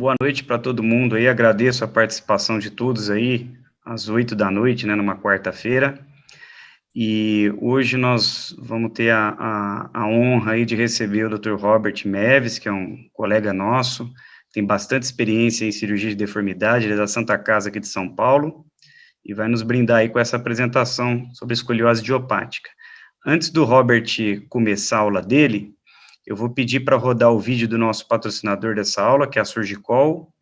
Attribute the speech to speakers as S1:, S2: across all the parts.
S1: Boa noite para todo mundo aí, agradeço a participação de todos aí, às 8 da noite, né, numa quarta-feira, e hoje nós vamos ter a honra aí de receber o Dr. Robert Meves, que é um colega nosso, tem bastante experiência em cirurgia de deformidade, ele é da Santa Casa aqui de São Paulo, e vai nos brindar aí com essa apresentação sobre escoliose idiopática. Antes do Robert começar a aula dele, eu vou pedir para rodar o vídeo do nosso patrocinador dessa aula, que é a Surgicol.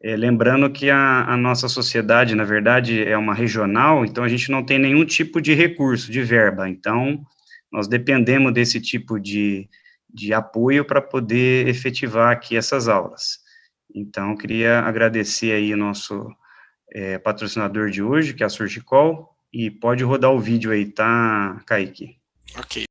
S1: Lembrando que a nossa sociedade, na verdade, é uma regional, então a gente não tem nenhum tipo de recurso, de verba. Então, nós dependemos desse tipo de apoio para poder efetivar aqui essas aulas. Então, queria agradecer aí o nosso patrocinador de hoje, que é a Surgicol, e pode rodar o vídeo aí, tá, Kaique?
S2: Ok.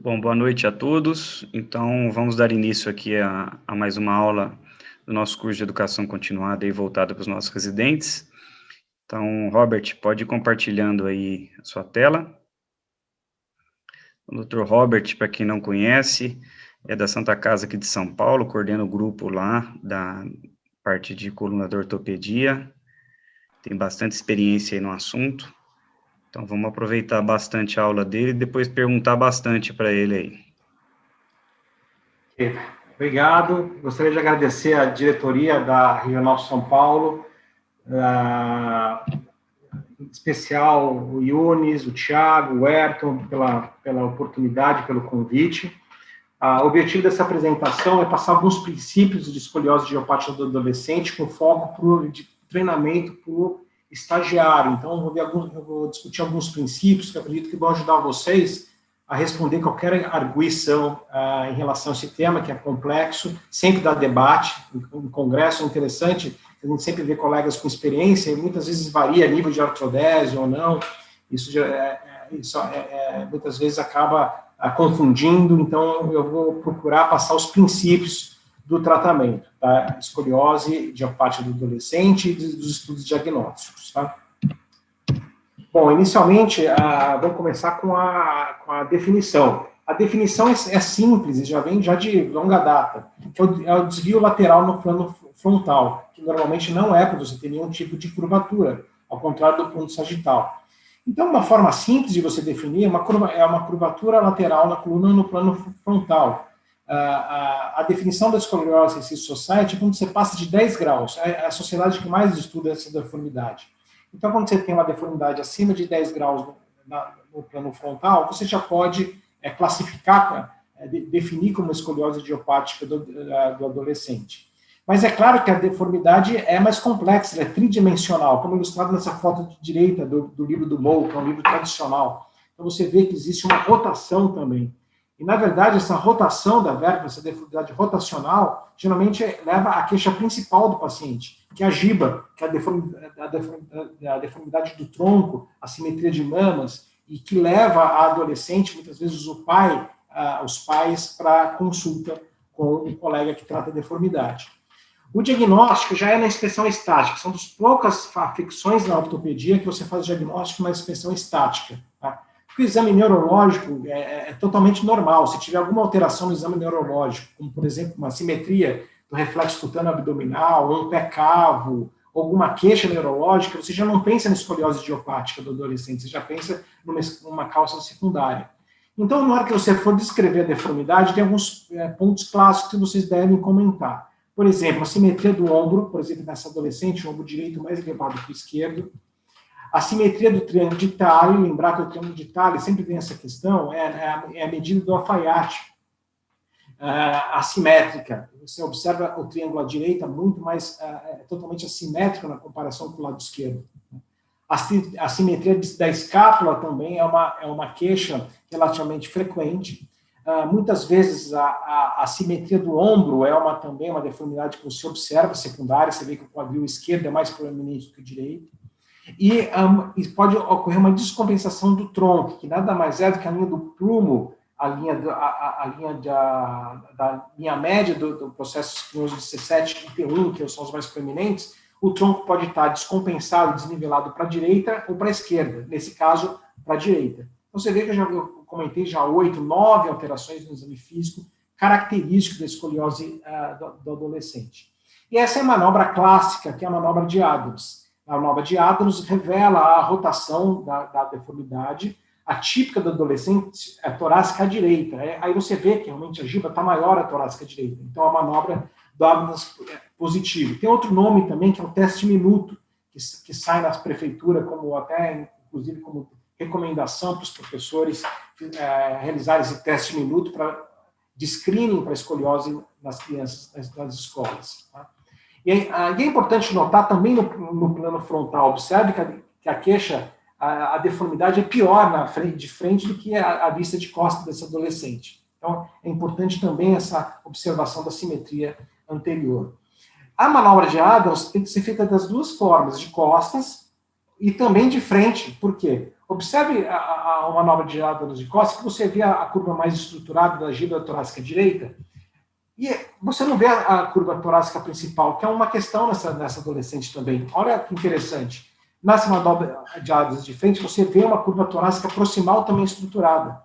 S1: Bom, boa noite a todos. Então, vamos dar início aqui a mais uma aula do nosso curso de educação continuada aí voltado para os nossos residentes. Então, Robert, pode ir compartilhando aí a sua tela. O Dr. Robert, para quem não conhece, é da Santa Casa aqui de São Paulo, coordena o grupo lá da parte de coluna da ortopedia, tem bastante experiência aí no assunto, então vamos aproveitar bastante a aula dele e depois perguntar bastante para ele
S2: aí. Obrigado, gostaria de agradecer a diretoria da Regional São Paulo, em especial o Yunis, o Thiago, o Ayrton, pela oportunidade, pelo convite. O objetivo dessa apresentação é passar alguns princípios de escoliose idiopática do adolescente com foco de treinamento para o estagiário. Então, eu vou discutir alguns princípios que eu acredito que vão ajudar vocês a responder qualquer arguição em relação a esse tema, que é complexo, sempre dá debate. Em congresso é interessante, a gente sempre vê colegas com experiência, e muitas vezes varia nível de artrodese ou não, isso muitas vezes acaba confundindo, então eu vou procurar passar os princípios do tratamento, tá? Escoliose idiopática do adolescente e dos estudos diagnósticos, tá? Bom, inicialmente, vamos começar com a definição. A definição é simples e já vem de longa data, que é o desvio lateral no plano frontal, que normalmente não é para você ter nenhum tipo de curvatura, ao contrário do plano sagital. Então, uma forma simples de você definir é uma curvatura lateral na coluna no plano frontal. A definição da Scoliosis Society é quando você passa de 10 graus. É a sociedade que mais estuda essa deformidade. Então, quando você tem uma deformidade acima de 10 graus no plano frontal, você já pode classificar, definir como escoliose idiopática do adolescente. Mas é claro que a deformidade é mais complexa, ela é tridimensional, como ilustrado nessa foto de direita do livro do Moe, que é um livro tradicional. Então você vê que existe uma rotação também. E, na verdade, essa rotação da vértebra, essa deformidade rotacional, geralmente leva à queixa principal do paciente, que é a giba, que é a deformidade do tronco, a simetria de mamas, e que leva a adolescente, muitas vezes os pais, para consulta com um colega que trata a deformidade. O diagnóstico já é na inspeção estática, são das poucas afecções na ortopedia que você faz diagnóstico na inspeção estática. Tá? Porque o exame neurológico é totalmente normal. Se tiver alguma alteração no exame neurológico, como, por exemplo, uma simetria do reflexo cutâneo abdominal, ou um pé cavo, ou alguma queixa neurológica, você já não pensa na escoliose idiopática do adolescente, você já pensa numa causa secundária. Então, na hora que você for descrever a deformidade, tem alguns pontos clássicos que vocês devem comentar. Por exemplo, a simetria do ombro, por exemplo, nessa adolescente, o ombro direito mais elevado que o esquerdo. A simetria do triângulo de Talley, lembrar que o triângulo de Talley sempre tem essa questão, é a medida do alfaiate assimétrica. Você observa o triângulo à direita muito mais, totalmente assimétrico na comparação com o lado esquerdo. A simetria da escápula também é uma queixa relativamente frequente. Muitas vezes a simetria do ombro também uma deformidade que você observa secundária, você vê que o quadril esquerdo é mais proeminente do que o direito. E pode ocorrer uma descompensação do tronco, que nada mais é do que a linha do prumo, a linha média do processo espinhoso de C7 e T1, que são os mais proeminentes. O tronco pode estar descompensado, desnivelado para a direita ou para a esquerda, nesse caso, para a direita. Então, você vê que eu comentei já 8, 9 alterações no exame físico, característico da escoliose do adolescente. E essa é a manobra clássica, que é a manobra de Adams. A manobra de Adams revela a rotação da deformidade. A típica do adolescente é torácica à direita. Aí você vê que realmente a giba está maior a torácica à direita. Então, a manobra do Adams é positiva. Tem outro nome também, que é o teste minuto, que sai nas prefeituras, inclusive como recomendação para os professores realizarem esse teste minuto de screening para escoliose nas crianças nas escolas. Tá? E é importante notar também no plano frontal, observe que a queixa, a deformidade é pior de frente do que a vista de costas desse adolescente. Então, é importante também essa observação da simetria anterior. A manobra de Adams tem que ser feita das duas formas, de costas e também de frente. Por quê? Observe a manobra de Adams de costas, que você vê a curva mais estruturada da giba torácica direita. E você não vê a curva torácica principal, que é uma questão nessa adolescente também. Olha que interessante. Nas manobras de asas de frente, você vê uma curva torácica proximal também estruturada.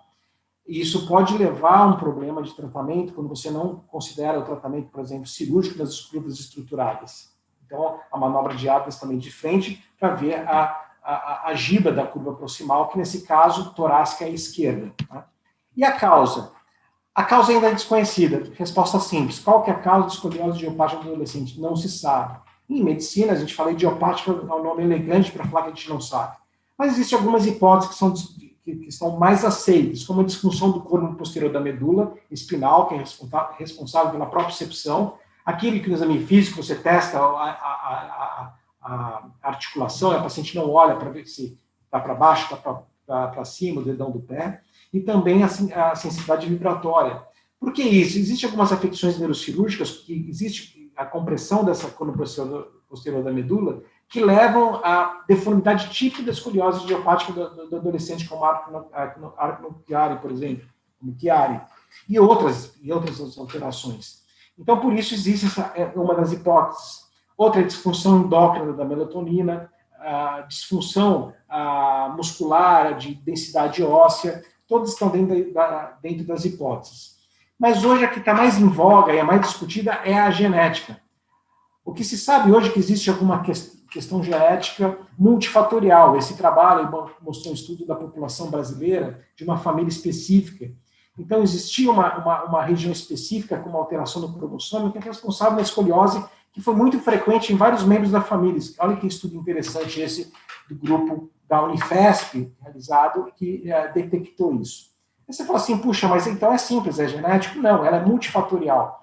S2: E isso pode levar a um problema de tratamento quando você não considera o tratamento, por exemplo, cirúrgico das curvas estruturadas. Então, a manobra de asas também de frente para ver a giba da curva proximal, que nesse caso, torácica é à esquerda. Tá? E a causa? A causa ainda é desconhecida. Resposta simples. Qual que é a causa de escoliose idiopática do adolescente? Não se sabe. Em medicina, a gente fala idiopática, é um nome elegante para falar que a gente não sabe. Mas existem algumas hipóteses que são mais aceitas, como a disfunção do corno posterior da medula espinal, que é responsável pela propriocepção. Aquele que no exame físico você testa a articulação, a paciente não olha para ver se está para baixo, está para cima, o dedão do pé. E também a sensibilidade vibratória. Por que isso? Existem algumas afecções neurocirúrgicas que existe a compressão dessa corno posterior da medula que levam à deformidade típica da escoliose idiopática do adolescente, como arco Chiari, por exemplo, como Chiari, e outras alterações. Então, por isso, existe uma das hipóteses. Outra é a disfunção endócrina da melatonina, a disfunção muscular, de densidade óssea, todos estão dentro das hipóteses. Mas hoje a que está mais em voga e a mais discutida é a genética. O que se sabe hoje é que existe alguma questão genética multifatorial. Esse trabalho mostrou um estudo da população brasileira de uma família específica. Então, existia uma região específica com uma alteração do cromossoma que é responsável pela escoliose, que foi muito frequente em vários membros da família. Olha que estudo interessante esse do grupo da Unifesp, realizado, que detectou isso. Aí você fala assim, puxa, mas então é simples, é genético? Não, ela é multifatorial.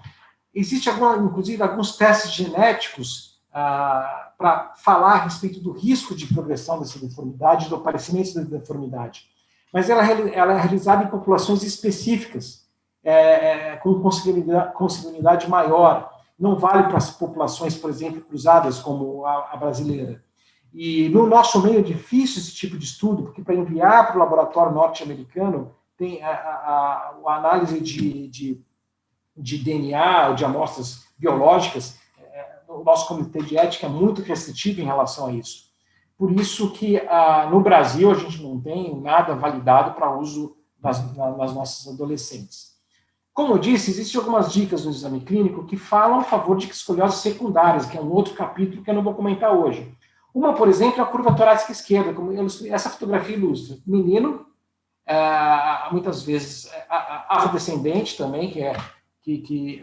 S2: Existem, inclusive, alguns testes genéticos para falar a respeito do risco de progressão dessa deformidade, do aparecimento da deformidade. Mas ela é realizada em populações específicas, com consanguinidade maior. Não vale para as populações, por exemplo, cruzadas, como a brasileira. E no nosso meio é difícil esse tipo de estudo, porque para enviar para o laboratório norte-americano, tem a análise de DNA, ou de amostras biológicas, o nosso comitê de ética é muito restritivo em relação a isso. Por isso que no Brasil a gente não tem nada validado para uso nas nossas adolescentes. Como eu disse, existem algumas dicas no exame clínico que falam a favor de escolioses secundárias, que é um outro capítulo que eu não vou comentar hoje. Uma, por exemplo, é a curva torácica esquerda, como essa fotografia ilustra. Menino, muitas vezes afrodescendente também, que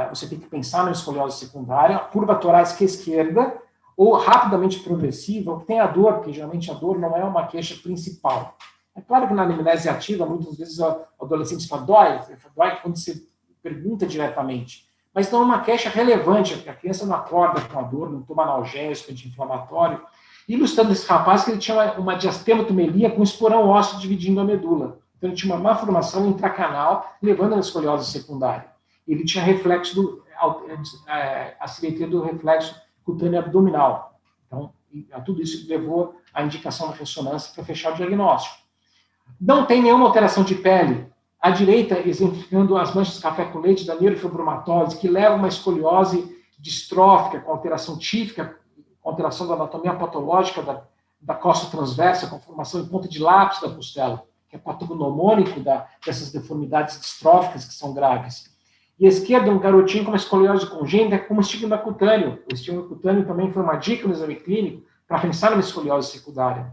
S2: você tem que pensar na escoliose secundária, curva torácica esquerda, ou rapidamente progressiva, que tem a dor, porque geralmente a dor não é uma queixa principal. É claro que na anamnese ativa, muitas vezes o adolescente fala, dói quando você pergunta diretamente. Mas não é uma queixa relevante, a criança não acorda com a dor, não toma analgésico, anti-inflamatório. Ilustrando esse rapaz que ele tinha uma diastenotomelia com esporão ósseo dividindo a medula. Então ele tinha uma malformação intracanal, levando a escoliose secundária. Ele tinha reflexo a simetria do reflexo cutâneo abdominal. Então, tudo isso levou à indicação da ressonância para fechar o diagnóstico. Não tem nenhuma alteração de pele. À direita, exemplificando as manchas café com leite da neurofibromatose, que levam a uma escoliose distrófica, com alteração típica, com alteração da anatomia patológica da costa transversa, com formação em ponta de lápis da costela, que é patognomônico dessas deformidades distróficas que são graves. E à esquerda, um garotinho com uma escoliose congênita, com um estigma cutâneo. O estigma cutâneo também foi uma dica no exame clínico para pensar numa escoliose secundária.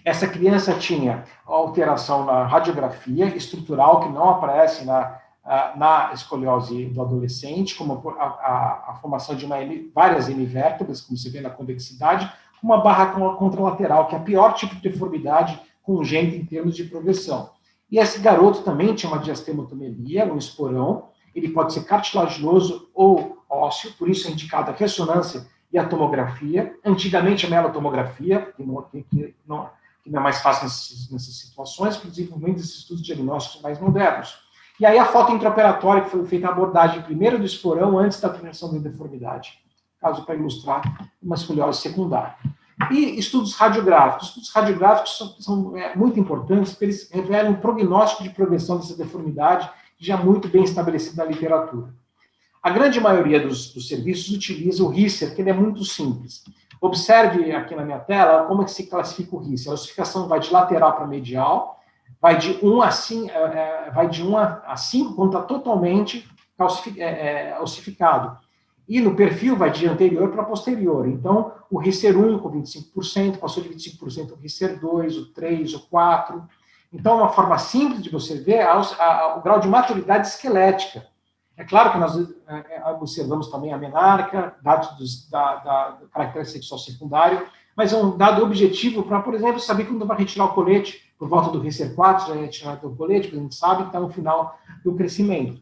S2: Essa criança tinha alteração na radiografia estrutural, que não aparece na escoliose do adolescente, como a formação de várias hemivértebras, como se vê na convexidade, uma barra contralateral, que é a pior tipo de deformidade congênita em termos de progressão. E esse garoto também tinha uma diastenotomelia, um esporão, ele pode ser cartilaginoso ou ósseo, por isso é indicada a ressonância e a tomografia. Antigamente a melotomografia, que não é mais fácil nessas situações, por desenvolvimento desses estudos diagnósticos mais modernos. E aí a foto intraoperatória, que foi feita a abordagem primeiro do esporão, antes da prevenção da deformidade, caso para ilustrar uma escoliose secundária. E estudos radiográficos. Estudos radiográficos são muito importantes, porque eles revelam um prognóstico de progressão dessa deformidade, já muito bem estabelecido na literatura. A grande maioria dos serviços utiliza o Risser, que ele é muito simples. Observe aqui na minha tela como é que se classifica o Risser. A ossificação vai de lateral para medial, vai de 1 a 5, quando está totalmente ossificado. E no perfil vai de anterior para posterior. Então, o Risser 1 com 25%, passou de 25% o Risser 2, o 3, o 4. Então, é uma forma simples de você ver o grau de maturidade esquelética. É claro que nós observamos também a menarca, dados da caractere sexual secundário, mas é um dado objetivo para, por exemplo, saber quando vai retirar o colete. Por volta do Risser 4, já é retirado o colete, porque a gente sabe que está no final do crescimento.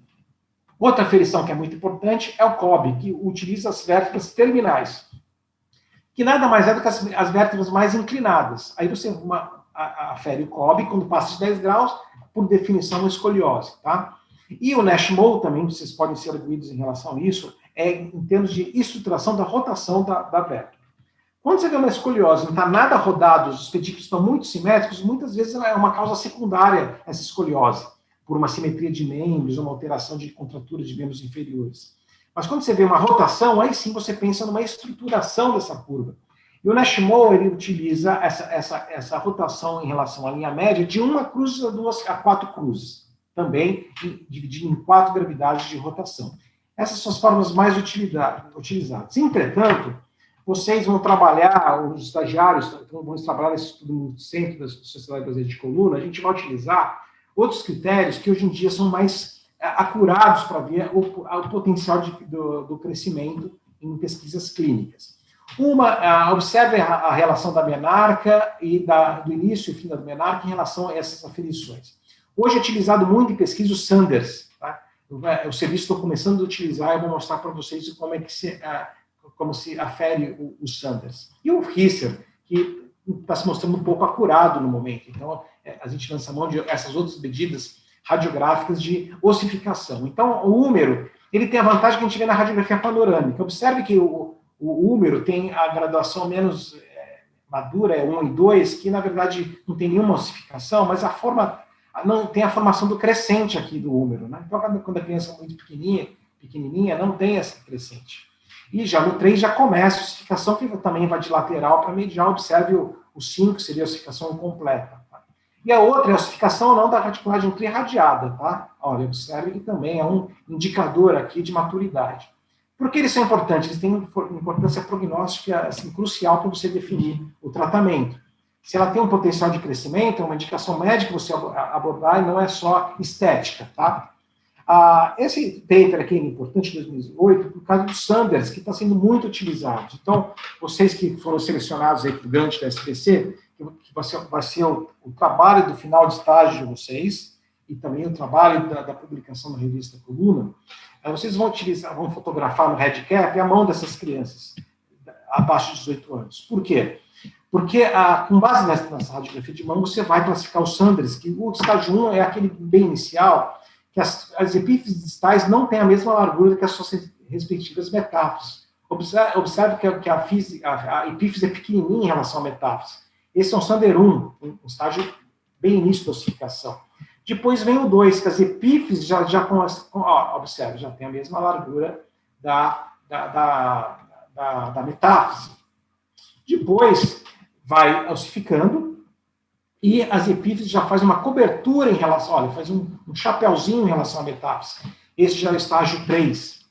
S2: Outra aferição que é muito importante é o COB, que utiliza as vértebras terminais, que nada mais é do que as vértebras mais inclinadas. Aí você afere o COB, quando passa de 10 graus, por definição, uma escoliose, tá? E o Nash-Moe também, vocês podem ser arguídos em relação a isso, é em termos de estruturação da rotação da vértebra. Quando você vê uma escoliose, não está nada rodado, os pedículos estão muito simétricos, muitas vezes é uma causa secundária essa escoliose, por uma simetria de membros, uma alteração de contratura de membros inferiores. Mas quando você vê uma rotação, aí sim você pensa numa estruturação dessa curva. E o Nash-Moe, ele utiliza essa rotação em relação à linha média de 1 cruz a 4 cruzes, também dividido em 4 gravidades de rotação. Essas são as formas mais utilizadas. Entretanto, vocês vão trabalhar, os estagiários vão trabalhar nesse estudo no centro da Sociedade Brasileira de Coluna, a gente vai utilizar outros critérios que hoje em dia são mais acurados para ver o potencial do crescimento em pesquisas clínicas. Observe a relação da menarca e do início e fim da menarca em relação a essas aferições. Hoje é utilizado muito em pesquisa o Sanders. Tá? O serviço estou começando a utilizar, eu vou mostrar para vocês como se afere o Sanders. E o Risser, que está se mostrando um pouco acurado no momento. Então, a gente lança mão de essas outras medidas radiográficas de ossificação. Então, o húmero, ele tem a vantagem que a gente vê na radiografia panorâmica. Observe que o húmero tem a graduação menos madura, é 1 e 2, que, na verdade, não tem nenhuma ossificação, mas não tem a formação do crescente aqui do húmero. Né? Então, quando a criança é muito pequenininha, não tem essa crescente. E já no 3 já começa a ossificação, que também vai de lateral para medial. Observe o 5, seria a ossificação incompleta. Tá? E a outra é a ossificação não da radiculagem trirradiada. Tá? Olha, observe que também é um indicador aqui de maturidade. Por que eles são importantes? Eles têm importância prognóstica assim, crucial para você definir o tratamento. Se ela tem um potencial de crescimento, é uma indicação médica você abordar e não é só estética. Tá? Esse paper aqui é importante, de 2008, por causa do Sanders, que está sendo muito utilizado. Então, vocês que foram selecionados aí para o grande da SPC, que vai ser o trabalho do final de estágio de vocês, e também o trabalho da publicação na revista Coluna, vocês vão fotografar no RedCap a mão dessas crianças abaixo de 18 anos. Por quê? Porque, com base nessa radiografia de mão, você vai classificar o Sanders, que o estágio 1 é aquele bem inicial, que as epífises distais não têm a mesma largura que as suas respectivas metáfises. Observe que a epífise é pequenininha em relação à metáfise. Esse é um Sander 1, um estágio bem início da ossificação. Depois vem o 2, que as epífises já começam, observe, já tem a mesma largura da metáfise. Depois vai ossificando, e as epífises já fazem uma cobertura em relação, olha, faz um chapéuzinho em relação à metáfise. Esse já é o estágio 3.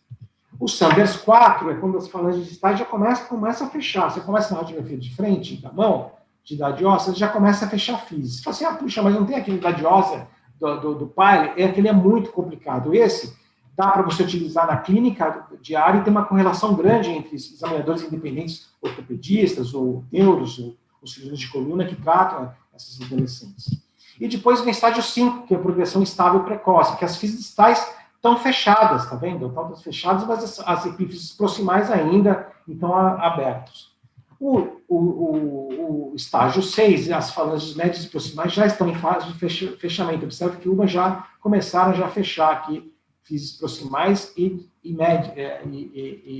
S2: O Sanders 4 é quando as falanges distais já começa a fechar. Você começa na radiografia de frente, da mão, de idade óssea, já começa a fechar físico. Você fala assim, puxa, mas não tem aquele idade óssea do Pyle? Aquele é muito complicado. Esse dá para você utilizar na clínica diária e tem uma correlação grande entre examinadores independentes, ortopedistas, ou neuros, ou cirurgiões de coluna que tratam essas adolescentes. E depois vem estágio 5, que é a progressão estável precoce, que as físises distais estão fechadas, tá vendo? Estão fechadas, mas as epífises proximais ainda estão abertos. O estágio 6, as falanges médias e proximais já estão em fase de fechamento. Observe que uma já começaram a fechar aqui físises proximais e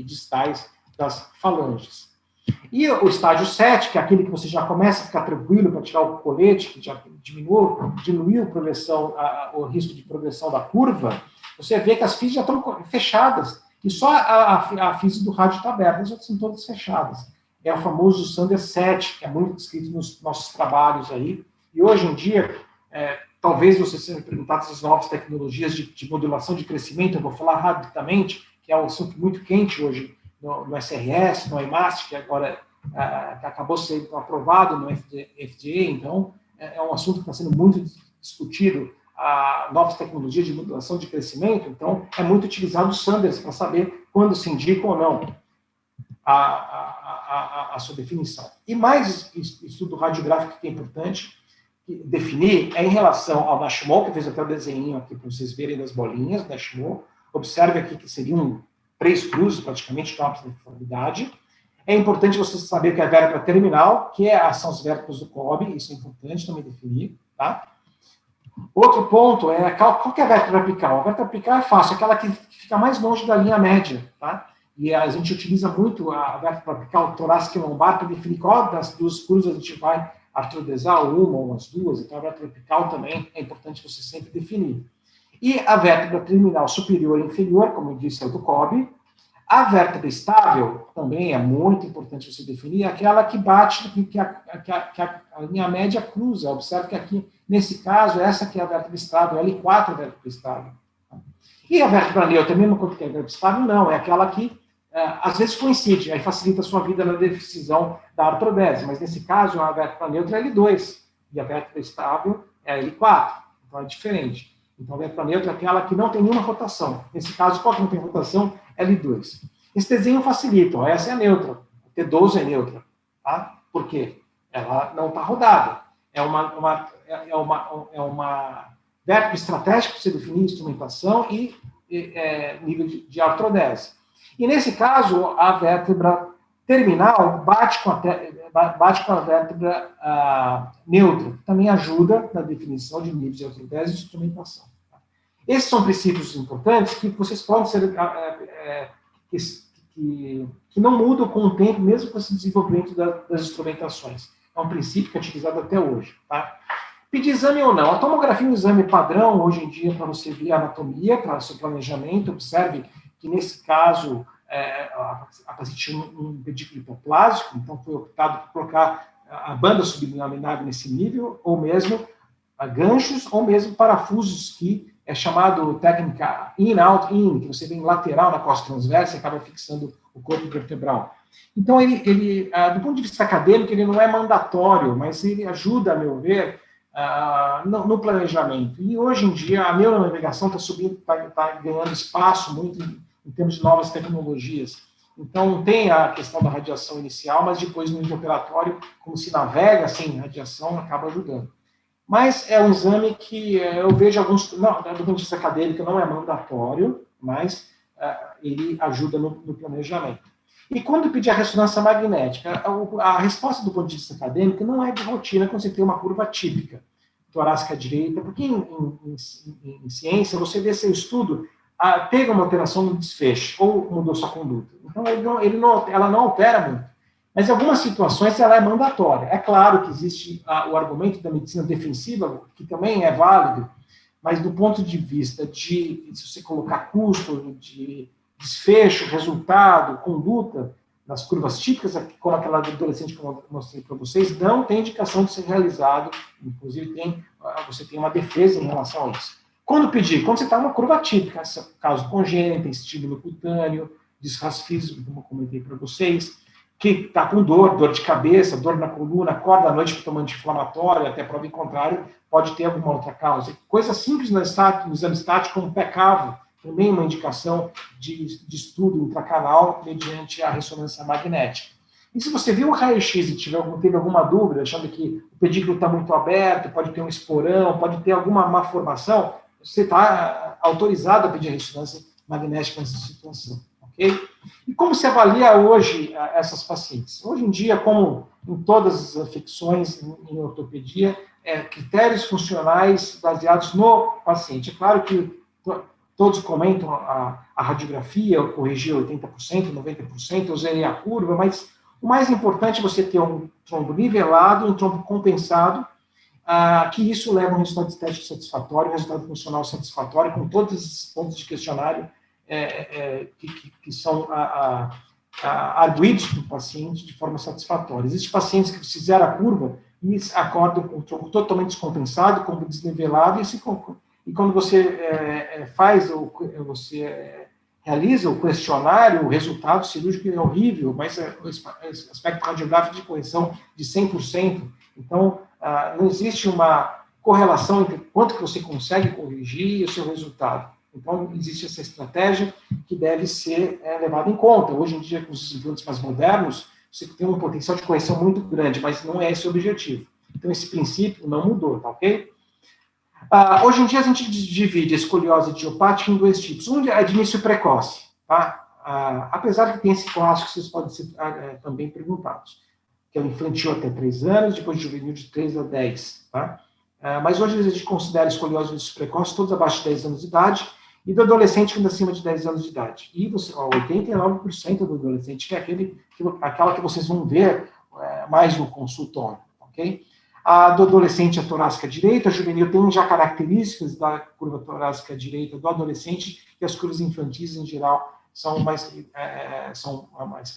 S2: distais das falanges. E o estágio 7, que é aquele que você já começa a ficar tranquilo para tirar o colete, que já diminuiu o risco de progressão da curva, você vê que as FISs já estão fechadas, e só a FIS do rádio está aberta, as outras são todas fechadas. É o famoso Sanders 7, que é muito descrito nos nossos trabalhos aí, e hoje em dia, talvez você seja perguntado essas novas tecnologias de modulação de crescimento, eu vou falar rapidamente, que é um assunto muito quente hoje no SRS, no IMAST, que agora que acabou sendo aprovado no FDA, então é um assunto que está sendo muito discutido, novas tecnologias de modulação de crescimento, então é muito utilizado o Sanders para saber quando se indica ou não a sua definição. E mais estudo radiográfico que é importante definir é em relação ao Nashmo, que fez até o desenho aqui para vocês verem das bolinhas, Nashmo. Observe aqui que seriam 3 cruzes, praticamente, de uma profundidade. É importante você saber que é a vértebra terminal, que são as vértebras do Cobb, isso é importante também definir, tá? Outro ponto é, qual que é a vértebra apical? A vértebra apical é fácil, aquela que fica mais longe da linha média, tá? E a gente utiliza muito a vértebra apical torácica e lombar para definir qual das duas cruzes a gente vai artrodesar, uma ou as duas, então a vértebra apical também é importante você sempre definir. E a vértebra terminal superior e inferior, como eu disse, é o do Cobb. A vértebra estável, também é muito importante você definir, é aquela que bate, que a linha média cruza. Observe que aqui, nesse caso, essa aqui é a vértebra estável, L4 é a vértebra estável. E a vértebra neutra, mesmo quanto que a vértebra estável, não, é aquela que às vezes coincide, aí facilita a sua vida na decisão da artrodese, mas nesse caso a vértebra neutra é L2 e a vértebra estável é L4, então é diferente. Então a vértebra neutra é aquela que não tem nenhuma rotação. Nesse caso, qual que não tem rotação? L2. Esse desenho facilita, ó, essa é a neutra, o T12 é neutra, tá? Por quê? Ela não está rodada. É uma vértebra estratégica para você definir instrumentação e nível de artrodese. E nesse caso, a vértebra terminal bate com a vértebra neutra, que também ajuda na definição de níveis de artrodese e instrumentação. Esses são princípios importantes que vocês podem ser que não mudam com o tempo, mesmo com esse desenvolvimento das instrumentações. É um princípio que é utilizado até hoje. Tá? Pedir exame ou não. A tomografia é um exame padrão, hoje em dia, para você ver a anatomia, para o seu planejamento. Observe que, nesse caso, a paciente tinha um pedículo hipoplásico, então foi optado por colocar a banda subliminar nesse nível, ou mesmo ganchos, ou mesmo parafusos, que é chamado técnica in-out-in, que você vem lateral na costa transversa e acaba fixando o corpo vertebral. Então, ele do ponto de vista acadêmico, ele não é mandatório, mas ele ajuda, a meu ver, no planejamento. E hoje em dia, a neuronavegação está subindo, está ganhando espaço muito em termos de novas tecnologias. Então, tem a questão da radiação inicial, mas depois no operatório, como se navega sem radiação, acaba ajudando. Mas é um exame que eu vejo alguns... Não, do ponto de vista acadêmico, não é mandatório, mas ele ajuda no planejamento. E quando pedir a ressonância magnética, a resposta do ponto de vista acadêmico não é de rotina quando você tem uma curva típica, torácica direita, porque em ciência você vê seu estudo, teve uma alteração no desfecho, ou mudou sua conduta. Então, ela não altera muito. Mas em algumas situações ela é mandatória. É claro que existe o argumento da medicina defensiva, que também é válido, mas do ponto de vista de, se você colocar custo, de desfecho, resultado, conduta, nas curvas típicas, como aquela do adolescente que eu mostrei para vocês, não tem indicação de ser realizado, inclusive você tem uma defesa em relação a isso. Quando pedir? Quando você está numa curva típica, caso congênito, estímulo cutâneo, disrasfismo, como eu comentei para vocês, que está com dor de cabeça, dor na coluna, acorda à noite tomando anti-inflamatório, até prova em contrário, pode ter alguma outra causa. Coisa simples no exame estático, como pé cavo, também uma indicação de estudo intracanal mediante a ressonância magnética. E se você viu o raio-x e teve alguma dúvida, achando que o pedículo está muito aberto, pode ter um esporão, pode ter alguma malformação, você está autorizado a pedir a ressonância magnética nessa situação. Okay? E como se avalia hoje essas pacientes? Hoje em dia, como em todas as afecções em ortopedia, critérios funcionais baseados no paciente. É claro que todos comentam a radiografia, eu corrigi 80%, 90%, eu zerei a curva, mas O mais importante é você ter um trombo nivelado, um trombo compensado, que isso leva a um resultado estético satisfatório, um resultado funcional satisfatório, com todos esses pontos de questionário que são arguídos para o paciente de forma satisfatória. Existem pacientes que fizeram a curva e acordam com o tronco totalmente descompensado, com o desnivelado, e quando você realiza o questionário, o resultado cirúrgico é horrível, mas o aspecto radiográfico de correção de 100%. Então, não existe uma correlação entre quanto que você consegue corrigir e o seu resultado. Então, existe essa estratégia que deve ser levada em conta. Hoje em dia, com os implantes mais modernos, você tem um potencial de correção muito grande, mas não é esse o objetivo. Então, esse princípio não mudou, tá ok? Hoje em dia, a gente divide a escoliose idiopática em dois tipos. Um é de início precoce, tá? Apesar que tem esse clássico, vocês podem ser também perguntados, que é o infantil até 3 anos, depois juvenil de 3 a 10, tá? Mas hoje a gente considera escoliose de início precoce todos abaixo de 10 anos de idade, e do adolescente ainda acima de 10 anos de idade. E 89% do adolescente, que é aquela que vocês vão ver mais no consultório, ok? A do adolescente é torácica direita, a juvenil tem já características da curva torácica direita do adolescente, e as curvas infantis, em geral, são mais para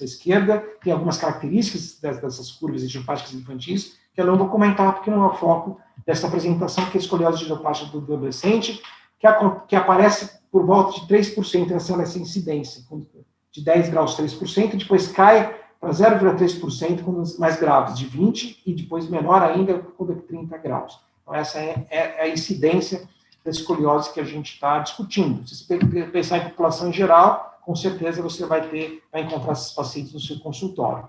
S2: a esquerda, tem algumas características dessas curvas idiopáticas infantis, que eu não vou comentar porque não é o foco dessa apresentação, que é a escoliose idiopática do adolescente, que aparece por volta de 3%, essa incidência, de 10 graus 3%, depois cai para 0,3% quando mais graves, de 20, e depois menor ainda quando é 30 graus. Então, essa é a incidência da escoliose que a gente está discutindo. Se você pensar em população em geral, com certeza você vai encontrar esses pacientes no seu consultório.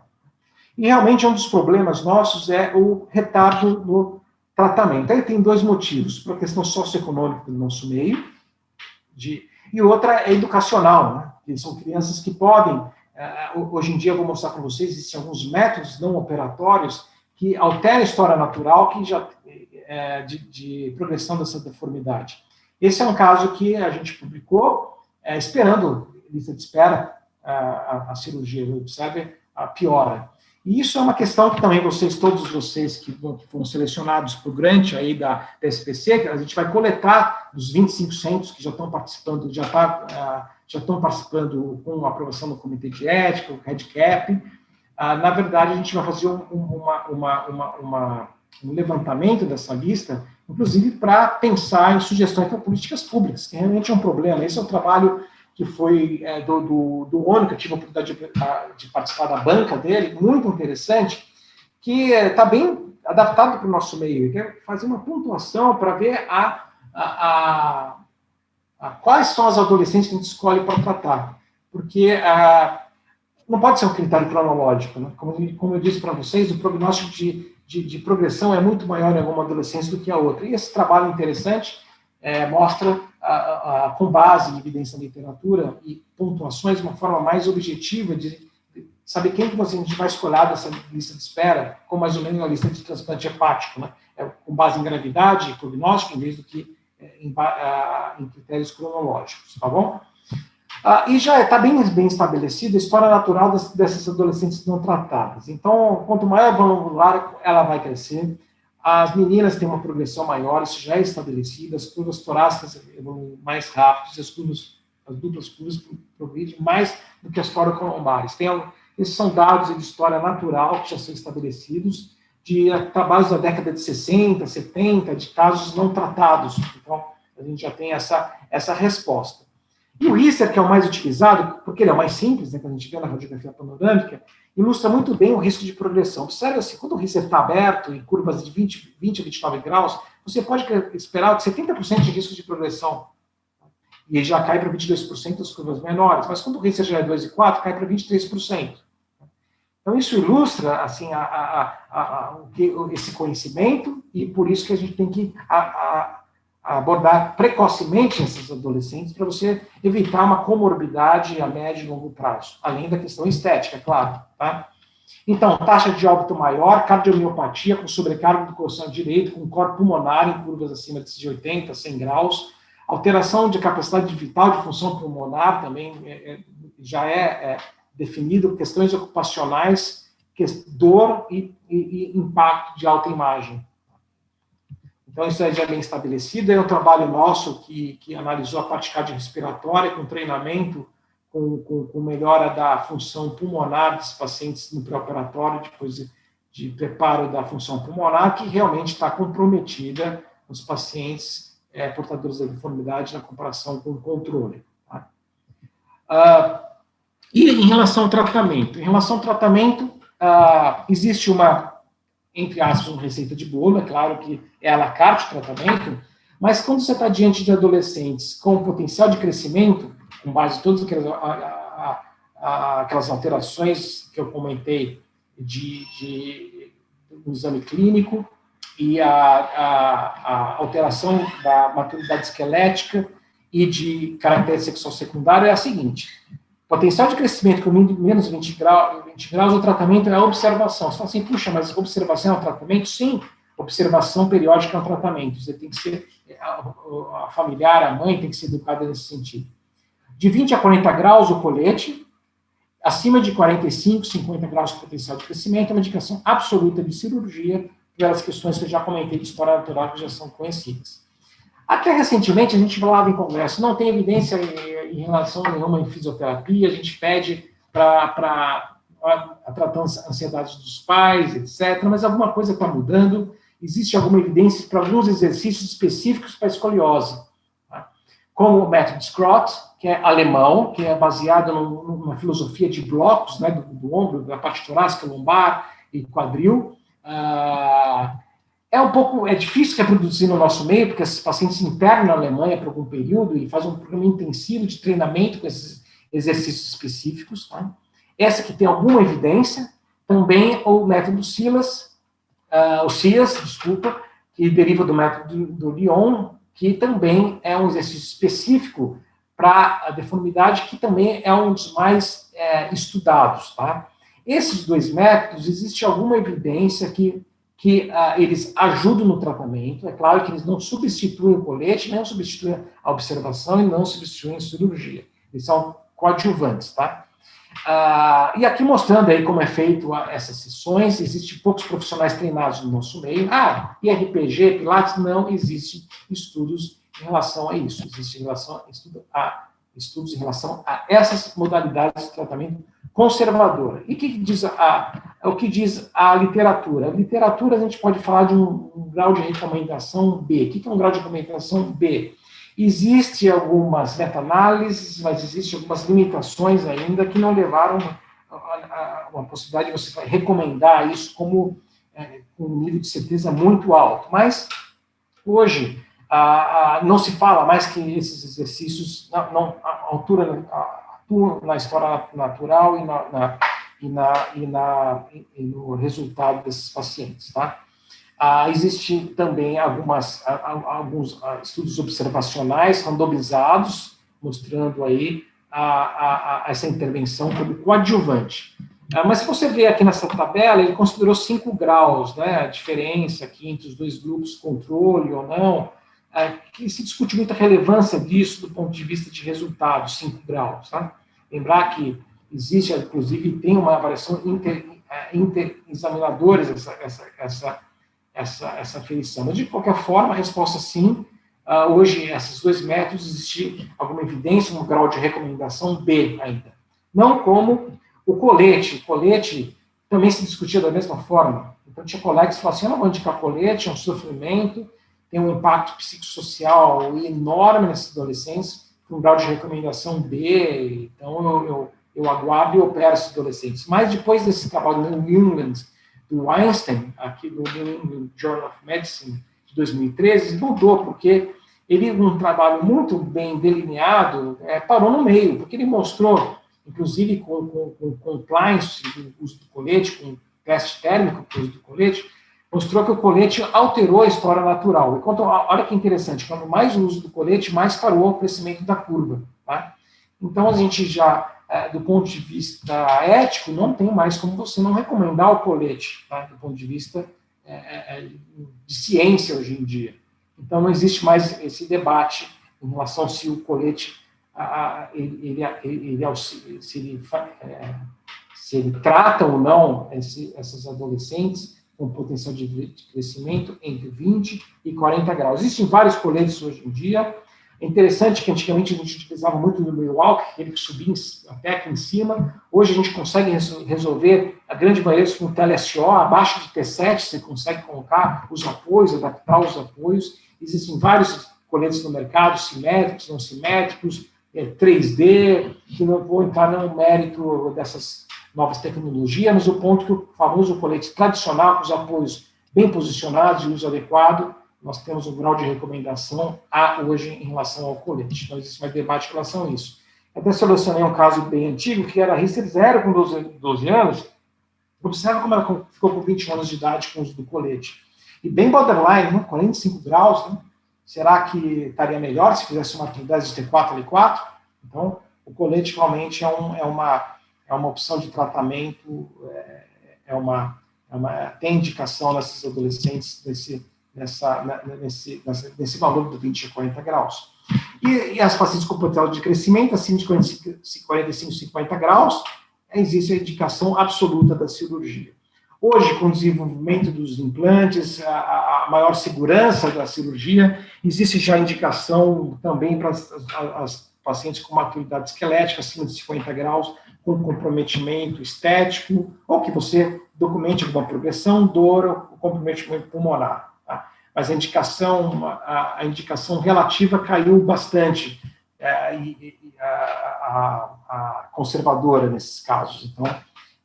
S2: E realmente um dos problemas nossos é o retardo no tratamento. Aí tem dois motivos, por questão socioeconômica do nosso meio, e outra é educacional, né? Que são crianças que podem, hoje em dia eu vou mostrar para vocês, existem alguns métodos não operatórios que alteram a história natural de progressão dessa deformidade. Esse é um caso que a gente publicou, esperando lista de espera, a cirurgia, observe a piora. E isso é uma questão que também todos vocês que foram selecionados para o grant aí da SPC, que a gente vai coletar dos 25 centros que já estão participando, já estão participando com a aprovação do Comitê de Ética, o REDCap. Na verdade, a gente vai fazer um levantamento dessa lista, inclusive para pensar em sugestões para políticas públicas, que realmente é um problema. Esse é o trabalho que foi do ONU, que eu tive a oportunidade de participar da banca dele, muito interessante, que está bem adaptado para o nosso meio, que é fazer uma pontuação para ver quais são as adolescentes que a gente escolhe para tratar. Porque não pode ser um critério cronológico, né? Como eu disse para vocês, o prognóstico de progressão é muito maior em alguma adolescência do que a outra. E esse trabalho interessante mostra, com base em evidência da literatura e pontuações, uma forma mais objetiva de saber quem que a gente vai escolher dessa lista de espera, com mais ou menos uma lista de transplante hepático, né? Com base em gravidade e prognóstico, em vez do que em critérios cronológicos, tá bom? E já está bem estabelecida a história natural dessas adolescentes não tratadas. Então, quanto maior o volume angular, ela vai crescer. As meninas têm uma progressão maior, isso já é estabelecido, as curvas torácicas evoluem mais rápido, as duplas curvas progridem mais do que as toracolombares. Esses são dados de história natural que já são estabelecidos, de trabalhos da década de 60, 70, de casos não tratados. Então, a gente já tem essa resposta. E o Richter, que é o mais utilizado, porque ele é o mais simples, né, que a gente vê na radiografia panorâmica, ilustra muito bem o risco de progressão. Observe assim, quando o Richter está aberto, em curvas de 20 a 29 graus, você pode esperar 70% de risco de progressão. E ele já cai para 22% das curvas menores. Mas quando o Richter já é 2,4, cai para 23%. Então, isso ilustra assim, esse conhecimento, e por isso que a gente tem que abordar precocemente esses adolescentes para você evitar uma comorbidade a médio e longo prazo, além da questão estética, claro. Tá? Então, taxa de óbito maior, cardiomiopatia com sobrecarga do coração direito, com corpo pulmonar em curvas acima de 80, 100 graus, alteração de capacidade vital de função pulmonar também já é definido, questões ocupacionais dor e impacto de alta imagem. Então, isso é já bem estabelecido. É um trabalho nosso que analisou a parte cardiorrespiratória com treinamento, com melhora da função pulmonar dos pacientes no pré-operatório, depois de preparo da função pulmonar, que realmente está comprometida nos pacientes portadores da deformidade na comparação com o controle. Tá? E em relação ao tratamento? Em relação ao tratamento, existe uma, entre aspas, uma receita de bolo, é claro que é à la carte o tratamento, mas quando você está diante de adolescentes com potencial de crescimento, com base em todas aquelas alterações que eu comentei do exame clínico e a alteração da maturidade esquelética e de caractere sexual secundário, é a seguinte: potencial de crescimento com menos 20 graus, o tratamento é a observação. Você fala assim, puxa, mas observação é um tratamento? Sim, observação periódica é um tratamento. Você tem que ser, a familiar, a mãe tem que ser educada nesse sentido. De 20 a 40 graus, o colete. Acima de 45, 50 graus de potencial de crescimento, é uma indicação absoluta de cirurgia, pelas questões que eu já comentei de história natural, que já são conhecidas. Até recentemente, a gente falava em congresso, não tem evidência em relação nenhuma em fisioterapia, a gente pede para tratar ansiedade dos pais, etc., mas alguma coisa está mudando, existe alguma evidência para alguns exercícios específicos para a escoliose, tá? Como o método Scrott, que é alemão, que é baseado numa filosofia de blocos, né, do ombro, da parte torácica, lombar e quadril. É difícil reproduzir no nosso meio, porque esses pacientes se internam na Alemanha por algum período e fazem um programa intensivo de treinamento com esses exercícios específicos. Tá? Essa que tem alguma evidência, também o método SIAS, que deriva do método do Lyon, que também é um exercício específico para a deformidade, que também é um dos mais estudados. Tá? Esses dois métodos, existe alguma evidência que eles ajudam no tratamento. É claro que eles não substituem o colete, não substituem a observação e não substituem a cirurgia. Eles são coadjuvantes. Tá? E aqui mostrando aí como é feito essas sessões, existem poucos profissionais treinados no nosso meio. IRPG, Pilates, não existem estudos em relação a isso. Existem estudos em relação a essas modalidades de tratamento conservador. E o que diz a literatura? A literatura, a gente pode falar de um grau de recomendação B. O que é um grau de recomendação B? Existem algumas meta-análises, mas existem algumas limitações ainda que não levaram a uma possibilidade de você recomendar isso como com um nível de certeza muito alto. Mas, hoje, não se fala mais que esses exercícios atuam na história natural e no resultado desses pacientes. Tá? Existem também alguns estudos observacionais randomizados, mostrando aí essa intervenção como coadjuvante. Mas se você ver aqui nessa tabela, ele considerou 5 graus, né, a diferença aqui entre os dois grupos, controle ou não, que se discute muito a relevância disso do ponto de vista de resultados, 5 graus. Tá? Lembrar que existe, inclusive, tem uma avaliação inter-examinadores essa aferição. Mas, de qualquer forma, a resposta sim. Hoje, esses dois métodos, existe alguma evidência, um grau de recomendação B ainda. Não como o colete. O colete também se discutia da mesma forma. Então, tinha colegas que falavam assim, eu não vou indicar colete, é um sofrimento, tem um impacto psicossocial enorme nesses adolescentes, com um grau de recomendação B, então eu aguardo e opero esses adolescentes. Mas depois desse trabalho no New England, do Einstein, aqui do New England Journal of Medicine, de 2013, mudou, porque ele, um trabalho muito bem delineado, parou no meio, porque ele mostrou, inclusive com compliance do uso do colete, com teste térmico do uso do colete, mostrou que o colete alterou a história natural. E olha que interessante, quanto mais o uso do colete, mais parou o crescimento da curva. Tá? Então, a gente já, do ponto de vista ético, não tem mais como você não recomendar o colete, tá? Do ponto de vista de ciência hoje em dia. Então, não existe mais esse debate em relação se o colete se ele trata ou não essas adolescentes com potencial de crescimento entre 20 e 40 graus. Existem vários coletes hoje em dia. É interessante que antigamente a gente utilizava muito no Milwaukee, aquele que subia até aqui em cima. Hoje a gente consegue resolver a grande maioria com TLSO, abaixo de T7, você consegue colocar os apoios, adaptar os apoios. Existem vários coletes no mercado, simétricos, não simétricos, 3D, que não vou entrar no mérito dessas novas tecnologias, mas o ponto que o famoso colete tradicional, com os apoios bem posicionados e uso adequado, nós temos um grau de recomendação hoje em relação ao colete. Então, existe mais debate em relação a isso. Eu até selecionei um caso bem antigo, que era a Rister 0 com 12 anos. Observa como ela ficou com 20 anos de idade com o uso do colete. E bem borderline, né? 45 graus, né? Será que estaria melhor se fizesse uma artrodese de T4, L4? Então, o colete realmente é uma opção de tratamento, tem indicação nessas adolescentes nesse valor do 20 a 40 graus. E as pacientes com potencial de crescimento acima de 45, 50 graus, existe a indicação absoluta da cirurgia. Hoje, com o desenvolvimento dos implantes, a maior segurança da cirurgia, existe já indicação também para as pacientes com maturidade esquelética acima de 50 graus, com comprometimento estético, ou que você documente alguma progressão, dor ou comprometimento pulmonar. Tá? Mas a indicação relativa caiu bastante, a conservadora nesses casos. Então,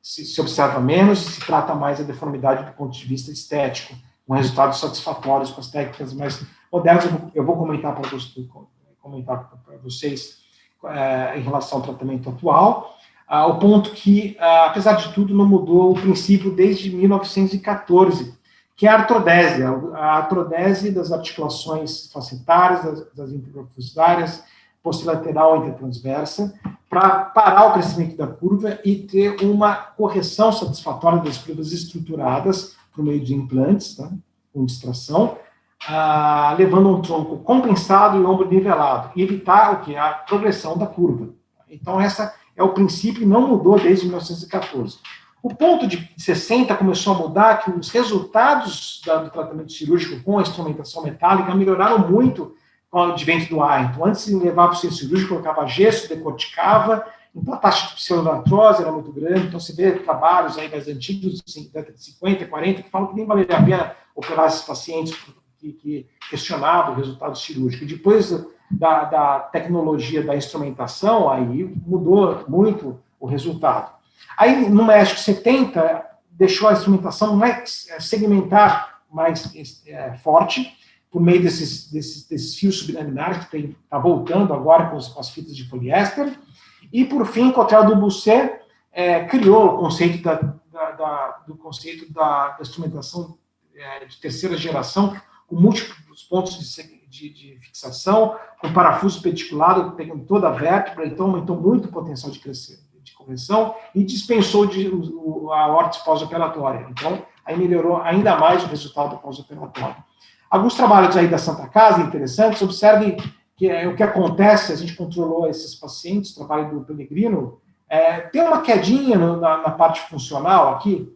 S2: se observa menos, se trata mais a deformidade do ponto de vista estético, com resultados satisfatórios com as técnicas mais modernas. Eu vou comentar para vocês em relação ao tratamento atual. O ponto que, apesar de tudo, não mudou o princípio desde 1914, que é a artrodese. A artrodese das articulações facetárias, das interprofusárias, posterolateral e intertransversa, para parar o crescimento da curva e ter uma correção satisfatória das curvas estruturadas por meio de implantes, tá? Com distração, levando um tronco compensado e ombro nivelado, e evitar o que? A progressão da curva. Então, esse é o princípio e não mudou desde 1914. O ponto de 60 começou a mudar, que os resultados do tratamento cirúrgico com a instrumentação metálica melhoraram muito com o advento do ar. Então, antes de levar para o centro cirúrgico, colocava gesso, decorticava, então a taxa de pseudoartrose era muito grande. Então, você vê trabalhos aí mais antigos, década de 50, 40, que falam que nem valeria a pena operar esses pacientes que questionavam o resultado cirúrgico. E depois da tecnologia da instrumentação, aí mudou muito o resultado. Aí, no México 70, deixou a instrumentação mais segmentar, mais forte, por meio desses fios subliminares, que está voltando agora com as fitas de poliéster. E, por fim, Cottrell du Bousset criou o conceito da instrumentação de terceira geração, com múltiplos pontos de fixação, com parafuso pediculado, pegando toda a vértebra, então aumentou muito o potencial de correção e dispensou a órtese pós-operatória. Então, aí melhorou ainda mais o resultado pós-operatório. Alguns trabalhos aí da Santa Casa interessantes, observem que o que acontece, a gente controlou esses pacientes, trabalho do Pellegrino, tem uma quedinha na parte funcional aqui,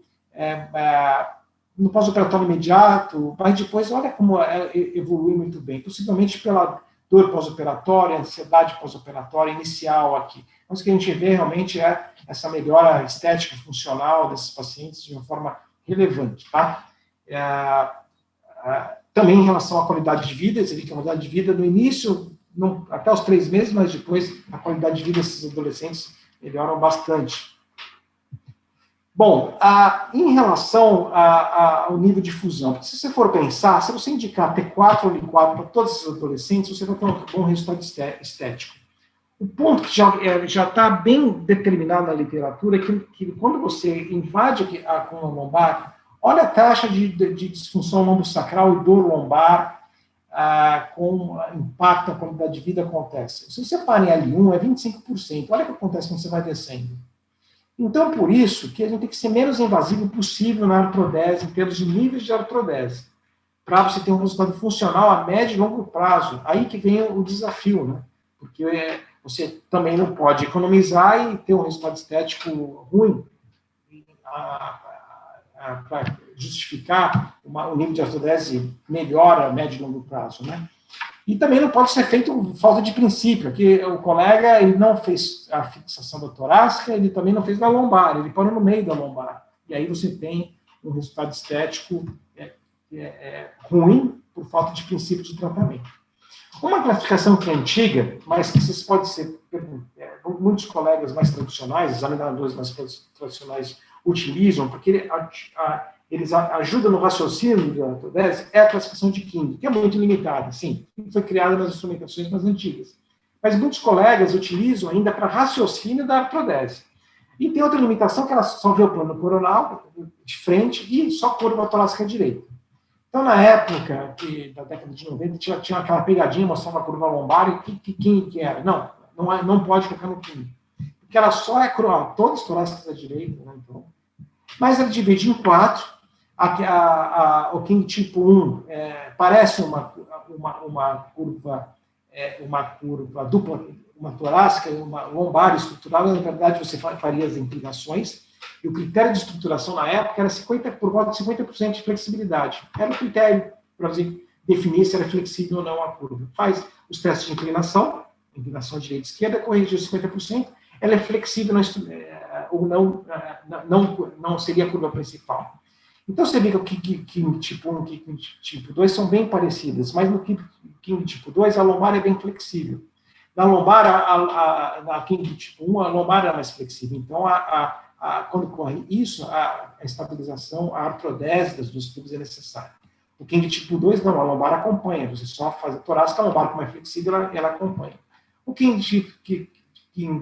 S2: no pós-operatório imediato, mas depois, olha como evolui muito bem, possivelmente pela dor pós-operatória, ansiedade pós-operatória inicial aqui. Então, o que a gente vê realmente é essa melhora estética funcional desses pacientes de uma forma relevante, tá? Também em relação à qualidade de vida, você vê que a qualidade de vida no início, até os 3 meses, mas depois a qualidade de vida desses adolescentes melhoram bastante. Bom, em relação ao nível de fusão, porque se você for pensar, se você indicar T4 ou L4 para todos esses adolescentes, você vai ter um bom resultado estético. O ponto que já está bem determinado na literatura é que quando você invade a coluna lombar, olha a taxa de disfunção lombosacral e dor lombar, com impacto na qualidade de vida acontece. Se você para em L1, é 25%. Olha o que acontece quando você vai descendo. Então, por isso, que a gente tem que ser menos invasivo possível na artrodese, em termos de níveis de artrodese, para você ter um resultado funcional a médio e longo prazo. Aí que vem o desafio, né? Porque você também não pode economizar e ter um resultado estético ruim. para justificar o nível de artrodese melhora a médio e longo prazo, né? E também não pode ser feito falta de princípio, que o colega ele não fez a fixação da torácica, ele também não fez da lombar, ele parou no meio da lombar. E aí você tem um resultado estético ruim por falta de princípio de tratamento. Uma classificação que é antiga, mas que vocês podem ser, muitos colegas mais tradicionais, examinadores mais tradicionais utilizam, porque eles ajudam no raciocínio da artrodese, é a classificação de King, que é muito limitada, sim, foi criada nas instrumentações mais antigas. Mas muitos colegas utilizam ainda para raciocínio da artrodese. E tem outra limitação, que ela só vê o plano coronal de frente e só curva torácica direita. Então, na época da década de 90, tinha aquela pegadinha, mostrava a curva lombar e que era. Não pode colocar no King. Porque ela só é cruel, todas torácicas à direita, né, então. Mas ela divide em 4. O King tipo 1 parece uma curva dupla, uma torácica, uma lombar estruturada. Na verdade, você faria as inclinações. E o critério de estruturação na época era por volta de 50% de flexibilidade. Era o critério para você definir se era flexível ou não a curva. Faz os testes de inclinação direita e esquerda, corrigiu 50%, ela é flexível ou não seria a curva principal. Então, você vê que King tipo 1 e King tipo 2 são bem parecidas, mas no King tipo 2 a lombar é bem flexível. Na lombar, na King tipo 1, a lombar é mais flexível. Então, quando ocorre isso, a estabilização, a artrodese das duas curvas é necessária. O King tipo 2, não, a lombar acompanha. Você só faz a torácica, a lombar, como é flexível, ela acompanha. O King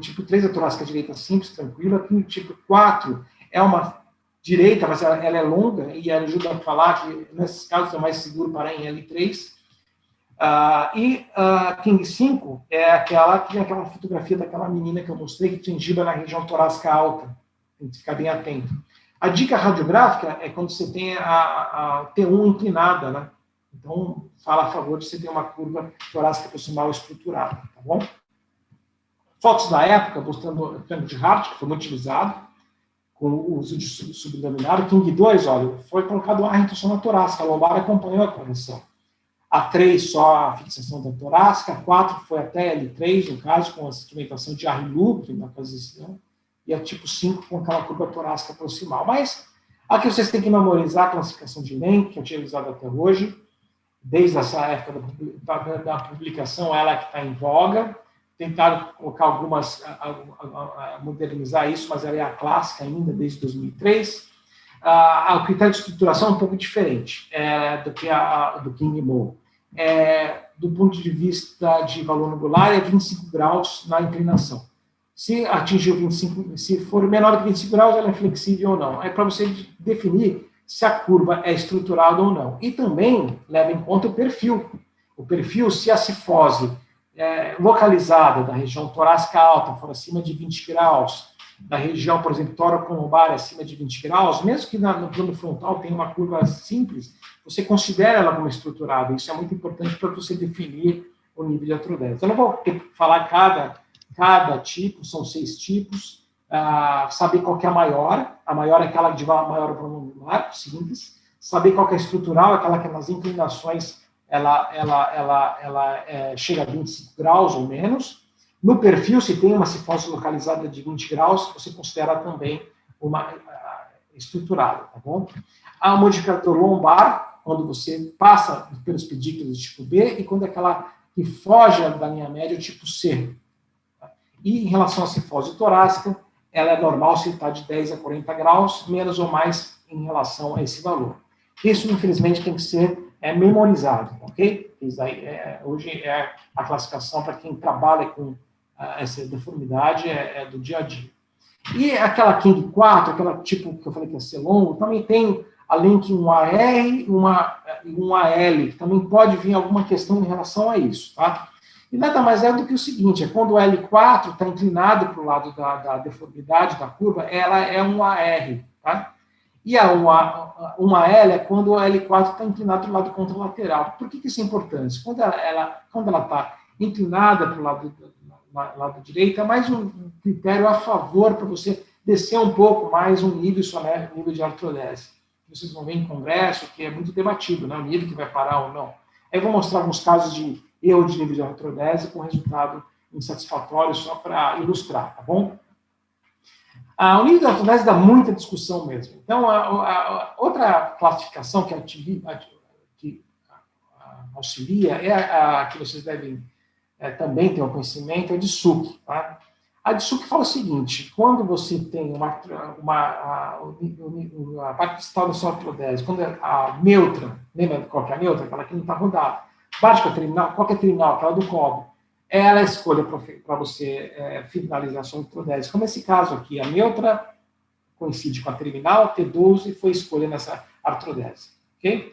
S2: tipo 3, a torácica direita simples, tranquila. King tipo 4 é uma direita, mas ela é longa, e ela ajuda a falar que, nesses casos, é mais seguro parar em L3. King 5 é aquela que tem aquela fotografia daquela menina que eu mostrei, que tinha giba na região torácica alta. Tem que ficar bem atento. A dica radiográfica é quando você tem a T1 inclinada, né? Então, fala a favor de você ter uma curva torácica proximal estruturada, tá bom? Fotos da época, mostrando o plano de Hart, que foi muito utilizado, com o uso de sublaminar. O King 2, olha, foi colocado uma retenção na torácica, a lombar acompanhou a correção. A 3, só a fixação da torácica. A 4 foi até L3, no caso, com a instrumentação de Arrilu, que na posição. E a tipo 5 com aquela curva torácica proximal. Mas aqui vocês têm que memorizar a classificação de Lenk, que é utilizada até hoje, desde essa época da publicação, ela que está em voga. Tentaram colocar algumas, modernizar isso, mas ela é a clássica ainda, desde 2003. O critério de estruturação é um pouco diferente do que do King Mo. Do ponto de vista de valor angular, é 25 graus na inclinação. Se atingir 25, se for menor que 25 graus, ela é flexível ou não. É para você definir se a curva é estruturada ou não. E também leva em conta o perfil. O perfil, se a cifose localizada da região torácica alta for acima de 20 graus, da região, por exemplo, tóraco-lombar acima de 20 graus, mesmo que no plano frontal tenha uma curva simples, você considera ela como estruturada. Isso é muito importante para você definir o nível de artrodese. Eu não vou falar cada tipo, são 6 tipos, saber qual que é a maior é aquela de maior volume angular, simples, saber qual que é a estrutural, aquela que nas inclinações ela chega a 25 graus ou menos. No perfil, se tem uma cifose localizada de 20 graus, você considera também uma estruturada, tá bom? Há um modificador lombar, quando você passa pelos pedículos do tipo B, e quando é aquela que foge da linha média, tipo C. E em relação à cifose torácica, ela é normal se está de 10 a 40 graus, menos ou mais em relação a esse valor. Isso, infelizmente, tem que ser memorizado, ok? Isso aí, hoje é a classificação para quem trabalha com essa deformidade do dia a dia. E aquela King 4, aquela tipo que eu falei que ia ser longo, também tem, além que um AR e um AL, que também pode vir alguma questão em relação a isso, tá? E nada mais é do que o seguinte, quando o L4 está inclinado para o lado da deformidade da curva, ela é um AR, tá? E uma L é quando o L4 está inclinado para o lado contralateral. Por que isso é importante? Quando ela está inclinada para o lado direito, é mais um critério a favor para você descer um pouco mais um nível só, né, nível de artrodese. Vocês vão ver em congresso que é muito debatido, né, o nível que vai parar ou não. Aí eu vou mostrar alguns casos de erro de nível de artrodese com resultado insatisfatório só para ilustrar, tá bom? O nível de artrodese dá muita discussão mesmo. Então, a outra classificação que auxilia é a que vocês devem também ter um conhecimento, é a de Such. Tá? A de Such fala o seguinte, quando você tem a parte distal da sua artrodese, quando a neutra, lembra qual que é a neutra? Aquela que não está rodada. Básica terminal, qual que é a terminal? Aquela do cobre. Ela é a escolha para você finalizar a sua artrodese. Como esse caso aqui, a neutra coincide com a terminal, T12 foi escolha nessa artrodese. Ok?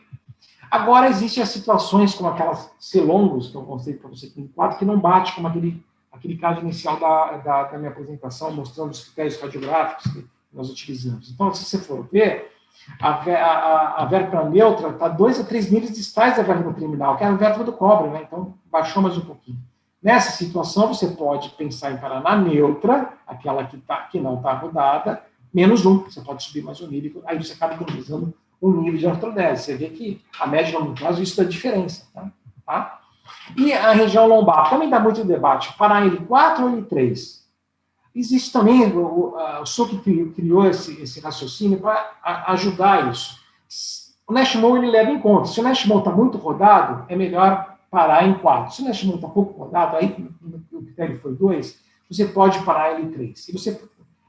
S2: Agora, existem as situações como aquelas C-longos, que eu mostrei para você aqui em 4, que não bate como aquele caso inicial da minha apresentação, mostrando os critérios radiográficos que nós utilizamos. Então, se você for ver, a vértebra neutra está 2 a 3 níveis distais da vértebra terminal, que é a vértebra do cobre, né? Então, baixou mais um pouquinho. Nessa situação, você pode pensar em parar na neutra, aquela que não está rodada, menos 1. Você pode subir mais um nível, aí você acaba economizando um nível de artrodese. Você vê que a média longo prazo, isso dá diferença. Tá? E a região lombar também dá muito debate. Parar em L4 ou L3? Existe também, o Such criou esse raciocínio para ajudar isso. O Nashimon ele leva em conta. Se o Nashimon está muito rodado, é melhor parar em 4. Se o Nashimon está pouco rodado, aí o critério foi 2, você pode parar em L3. E você,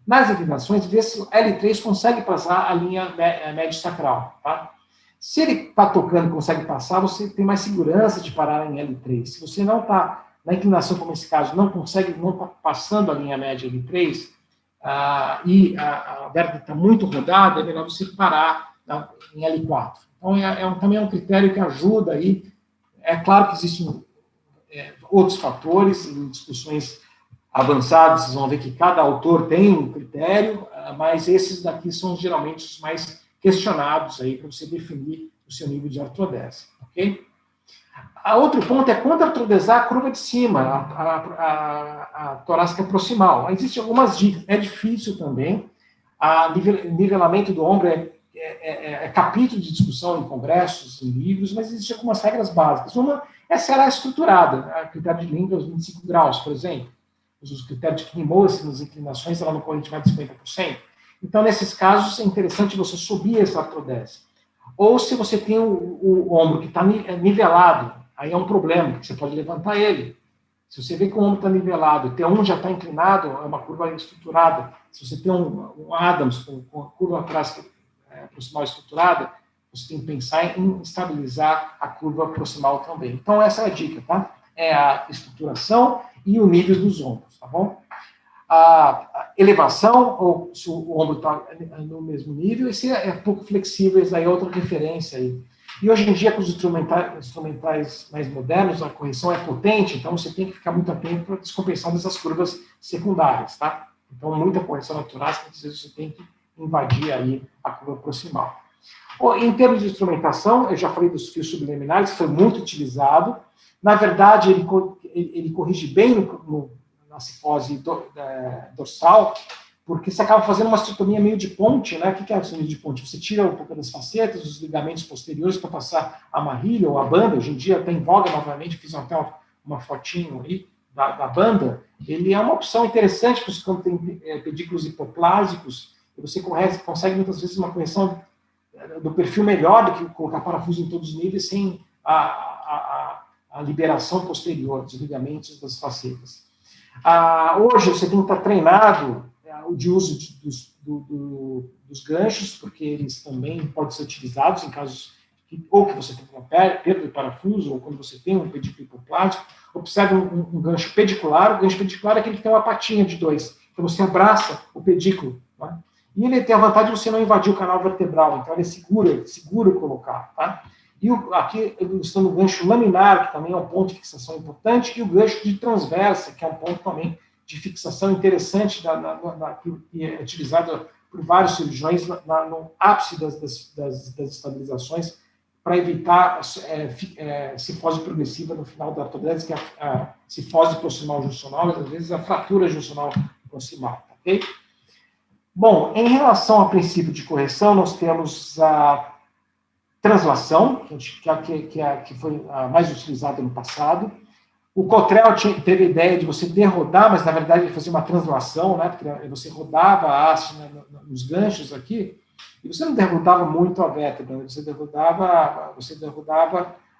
S2: nas inclinações, vê se o L3 consegue passar a linha médio sacral. Tá? Se ele está tocando e consegue passar, você tem mais segurança de parar em L3. Se você não está na inclinação, como esse caso, não está passando a linha média L3, e a vértebra está muito rodada, é melhor você parar em L4. Então, também é um critério que ajuda aí. É claro que existem outros fatores, em discussões avançadas, vocês vão ver que cada autor tem um critério, mas esses daqui são geralmente os mais questionados aí para você definir o seu nível de artrodese, ok? Outro ponto é quando artrodesar a curva de cima, a torácica proximal. Existem algumas dicas, é difícil também, nivelamento do ombro é capítulo de discussão em congressos, em livros, mas existem algumas regras básicas. Uma é se ela é estruturada, a critério de Lindgren aos 25 graus, por exemplo. Os critérios de Kimosis nas inclinações, ela não corrente mais de 50%. Então, nesses casos, é interessante você subir essa artrodese. Ou se você tem o ombro que está nivelado, aí é um problema, porque você pode levantar ele. Se você vê que o ombro está nivelado, o T1 já está inclinado, é uma curva estruturada. Se você tem um Adams com a curva atrás proximal estruturada, você tem que pensar em estabilizar a curva proximal também. Então, essa é a dica, tá? É a estruturação e o nível dos ombros, tá bom? A elevação, ou se o ombro está no mesmo nível, e se é pouco flexível, isso aí é outra referência aí. E hoje em dia, com os instrumentais mais modernos, a correção é potente, então você tem que ficar muito atento para a descompressão dessas curvas secundárias, tá? Então, muita correção natural, às vezes você tem que invadir aí a curva proximal. Em termos de instrumentação, eu já falei dos fios subliminares, foi muito utilizado. Na verdade, ele corrige bem na cifose dorsal, porque você acaba fazendo uma osteotomia meio de ponte, né? O que é a osteotomia de ponte? Você tira um pouco das facetas, os ligamentos posteriores para passar a marrilha ou a banda. Hoje em dia está em voga novamente, fiz até uma fotinho aí da banda. Ele é uma opção interessante para quando tem pedículos hipoplásicos, você consegue muitas vezes uma correção do perfil melhor do que colocar parafuso em todos os níveis sem a liberação posterior dos ligamentos das facetas. Hoje você tem que estar treinado de uso dos ganchos, porque eles também podem ser utilizados em casos ou que você tem uma perda de parafuso, ou quando você tem um pedículo hipoplástico. Observe um gancho pedicular. O gancho pedicular é aquele que tem uma patinha de 2. Então você abraça o pedículo, tá? E ele tem a vantagem de você não invadir o canal vertebral, então ele é seguro colocar, tá? E aqui eu estou no gancho laminar, que também é um ponto de fixação importante, e o gancho de transversa, que é um ponto também de fixação interessante, que é utilizado por vários cirurgiões no ápice das estabilizações, para evitar cifose progressiva no final da artrodese, que é a cifose proximal juncional, e às vezes a fratura juncional proximal, ok? Bom, em relação ao princípio de correção, nós temos a translação, que foi a mais utilizada no passado. O Cottrell teve a ideia de você derrodar, mas na verdade ele fazia uma translação, né? Porque você rodava a haste nos ganchos aqui, e você não derrudava muito a vértebra, você derrudava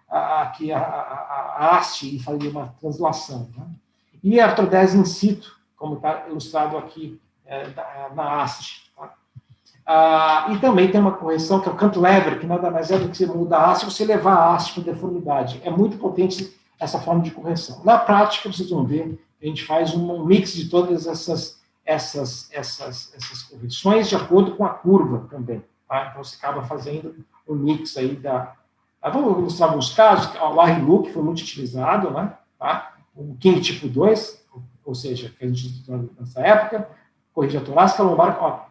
S2: aqui a haste e fazia uma translação. Né? E a artrodese in situ, como está ilustrado aqui na haste. Tá? E também tem uma correção, que é o cantilever, que nada mais é do que você mudar a haste e você levar a haste para deformidade. É muito potente essa forma de correção. Na prática, vocês vão ver que a gente faz um mix de todas essas correções de acordo com a curva também. Tá? Então, você acaba fazendo um mix aí vamos ilustrar alguns casos. O Larry Luke foi muito utilizado, né? Tá? O King tipo 2, ou seja, que a gente utilizou nessa época, corrigir a torácica, a lombar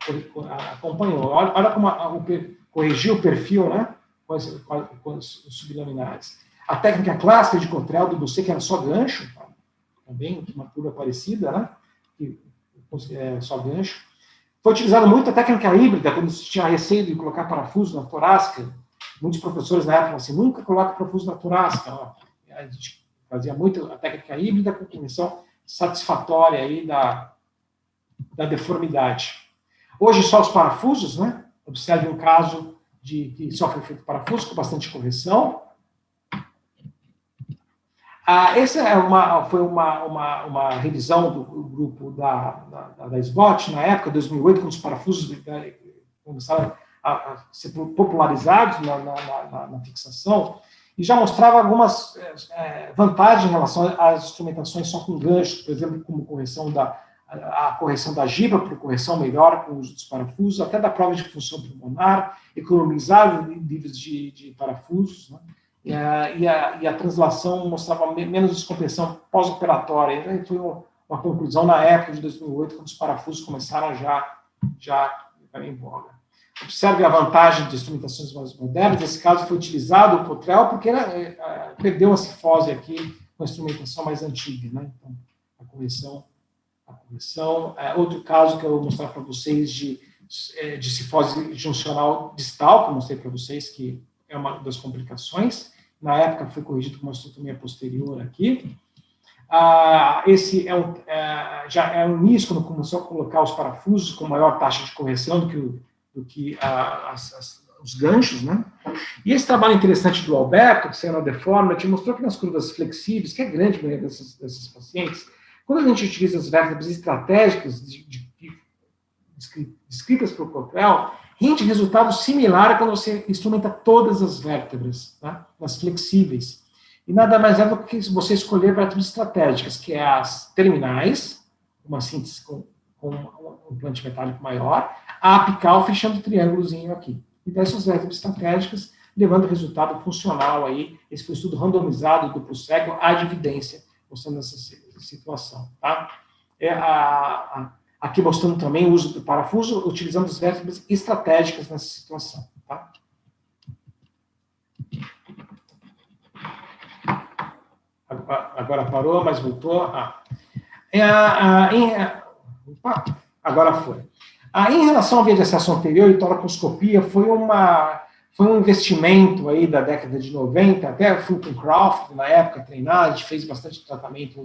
S2: acompanhou. Olha como corrigiu o perfil, né? Com os sublaminares. A técnica clássica de Cottrell do Doucet, que era só gancho, também uma curva parecida, né? Só gancho. Foi utilizada muito a técnica híbrida, quando se tinha receio de colocar parafuso na torácica. Muitos professores na época falavam assim, nunca coloca parafuso na torácica. A gente fazia muito a técnica híbrida com correção satisfatória aí da deformidade. Hoje só os parafusos, né? Observe um caso que sofre efeito parafuso com bastante correção. Essa foi uma revisão do grupo da SBOT, na época, 2008, quando os parafusos começaram a ser popularizados na fixação, e já mostrava algumas vantagens em relação às instrumentações só com ganchos, por exemplo, como a correção da giba, por correção melhor com o uso dos parafusos, até da prova de função pulmonar, economizar níveis de parafusos, né? E a translação mostrava menos descompressão pós-operatória. Então, foi uma conclusão na época de 2008, quando os parafusos começaram já ficar em voga. Observe a vantagem de instrumentações mais modernas. Nesse caso, foi utilizado o Cottrell porque perdeu a cifose aqui com a instrumentação mais antiga. Né? Então, a correção. Outro caso que eu vou mostrar para vocês de cifose juncional distal, que eu mostrei para vocês, que é uma das complicações. Na época foi corrigido com uma osteotomia posterior aqui. Esse já é um início quando começou a colocar os parafusos com maior taxa de correção do que os ganchos, né? E esse trabalho interessante do Alberto, que saiu na Deformity, mostrou que nas curvas flexíveis, que é grande maioria desses pacientes, quando a gente utiliza as vértebras estratégicas descritas por Cottrell, rende resultado similar a quando você instrumenta todas as vértebras, tá? As flexíveis. E nada mais é do que você escolher vértebras estratégicas, que é as terminais, uma síntese com um implante metálico maior, a apical fechando o triângulozinho aqui. E dessas vértebras estratégicas, levando resultado funcional aí. Esse foi um estudo randomizado, duplo cego, há evidência mostrando essa situação, tá? Aqui mostrando também o uso do parafuso, utilizando as vértebras estratégicas nessa situação. Tá? Agora parou, mas voltou. Agora foi. Em relação à via de acesso anterior e toracoscopia, foi um investimento aí da década de 90, até Fulton-Croft, na época, treinado, a gente fez bastante tratamento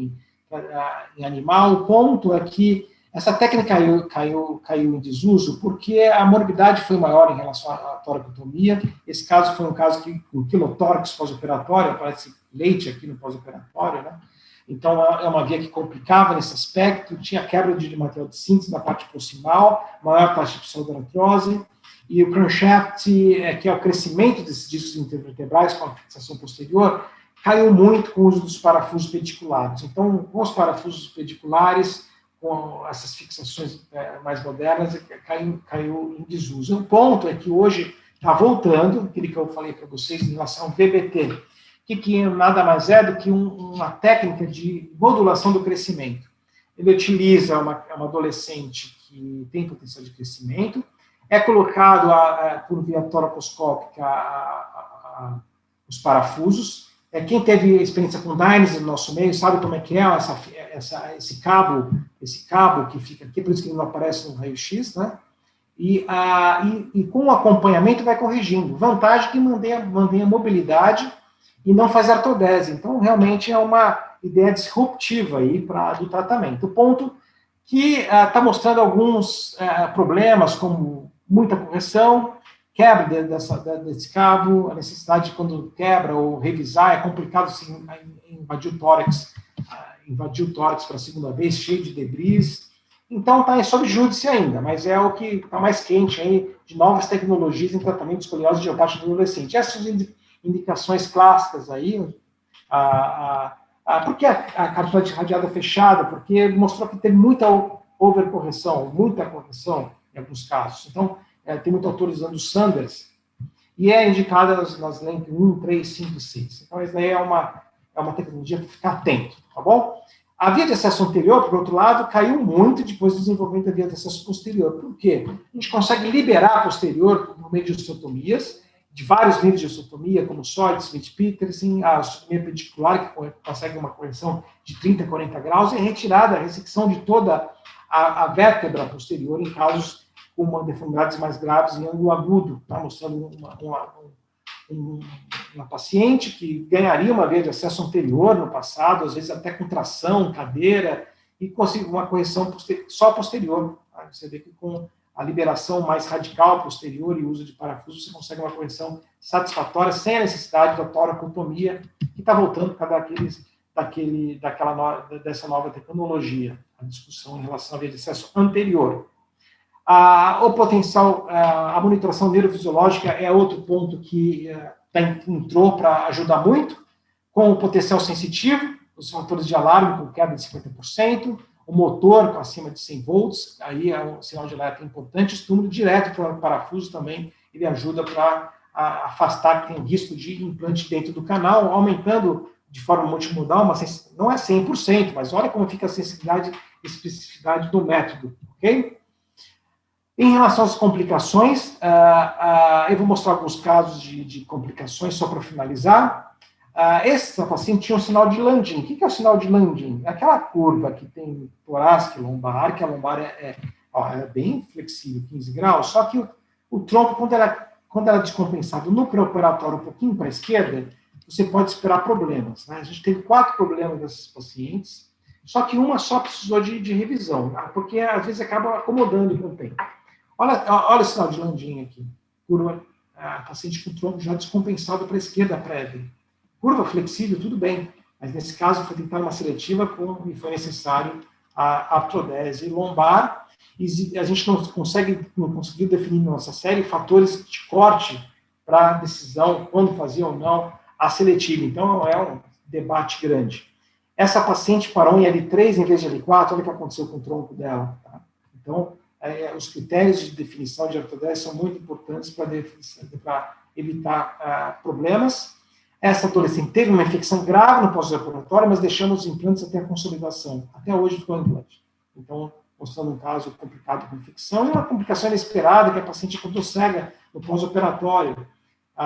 S2: em animal. O ponto é que essa técnica caiu em desuso porque a morbidade foi maior em relação à toracotomia. Esse caso foi um caso que o quilotórax pós-operatório, aparece leite aqui no pós-operatório, né? Então, é uma via que complicava nesse aspecto, tinha quebra de material de síntese na parte proximal, maior taxa de pseudoartrose, e o crankshaft, que é o crescimento desses discos intervertebrais com a fixação posterior, caiu muito com o uso dos parafusos pediculares. Então, com os parafusos pediculares, com essas fixações mais modernas, caiu em desuso. O ponto é que hoje está voltando, aquele que eu falei para vocês em relação ao VBT, que nada mais é do que uma técnica de modulação do crescimento. Ele utiliza uma adolescente que tem potencial de crescimento, é colocado por via toracoscópica os parafusos. Quem teve experiência com Dynes no nosso meio sabe como é que é esse cabo que fica aqui, por isso que ele não aparece no raio-x, né? E com o acompanhamento vai corrigindo. Vantagem que mantém a mobilidade e não faz artrodese. Então, realmente é uma ideia disruptiva aí do tratamento. O ponto que está mostrando alguns problemas, como muita correção, quebra desse cabo, a necessidade de, quando quebra ou revisar, é complicado assim, invadir o tórax para a segunda vez, cheio de debris. Então, está sob júdice ainda, mas é o que está mais quente aí, de novas tecnologias em tratamento de escoliose idiopática do adolescente. Essas indicações clássicas aí, por que a cartilagem radiada fechada? Porque mostrou que teve muita overcorreção, muita correção em alguns casos. Então, tem muito autor usando o Sanders, e é indicada nas LENC 1, 3, 5 e 6. Então, isso daí é uma tecnologia para ficar atento, tá bom? A via de acesso anterior, por outro lado, caiu muito depois do desenvolvimento da via de acesso posterior. Por quê? A gente consegue liberar a posterior por meio de osteotomias, de vários níveis de osteotomia, como Sólides, Smith-Peterson, a osteotomia pedicular, que consegue uma correção de 30 a 40 graus, e a retirada, a ressecção de toda a vértebra posterior em casos com deformidades mais graves em ângulo agudo. Está mostrando uma paciente que ganharia uma via de acesso anterior no passado, às vezes até com tração, cadeira, e conseguiu uma correção só posterior. Tá? Você vê que com a liberação mais radical posterior e uso de parafuso, você consegue uma correção satisfatória, sem a necessidade da toracotomia, que está voltando por causa dessa nova tecnologia, a discussão em relação à via de acesso anterior. O potencial, a monitoração neurofisiológica é outro ponto que entrou para ajudar muito, com o potencial sensitivo, os fatores de alarme com queda de 50%, o motor com acima de 100 volts, aí é um sinal de alerta importante, estímulo direto para o parafuso também, ele ajuda para afastar que tem risco de implante dentro do canal, aumentando de forma multimodal, não é 100%, mas olha como fica a sensibilidade e especificidade do método, ok? Em relação às complicações, eu vou mostrar alguns casos de complicações, só para finalizar. Esse paciente tinha um sinal de Landin. O que é o sinal de Landin? É aquela curva que tem torácica e lombar, que a lombar é bem flexível, 15 graus, só que o tronco, quando ela é descompensado no pré-operatório um pouquinho para a esquerda, você pode esperar problemas. Né? A gente teve 4 problemas desses pacientes, só que uma só precisou de revisão, porque às vezes acaba acomodando com o tempo. Olha o sinal de Landin aqui. Curva, paciente com tronco já descompensado para a esquerda prévia. Curva flexível, tudo bem, mas nesse caso foi tentar uma seletiva e foi necessário a artrodese lombar, e a gente não conseguiu definir na nossa série fatores de corte para a decisão, quando fazia ou não a seletiva. Então, é um debate grande. Essa paciente parou em L3 em vez de L4, olha o que aconteceu com o tronco dela. Tá? Então, os critérios de definição de artrodese são muito importantes para evitar problemas. Essa adolescente teve uma infecção grave no pós-operatório, mas deixamos os implantes até a consolidação. Até hoje ficou implante. Então, mostrando um caso complicado com infecção, e uma complicação inesperada, que a paciente ficou cega no pós-operatório.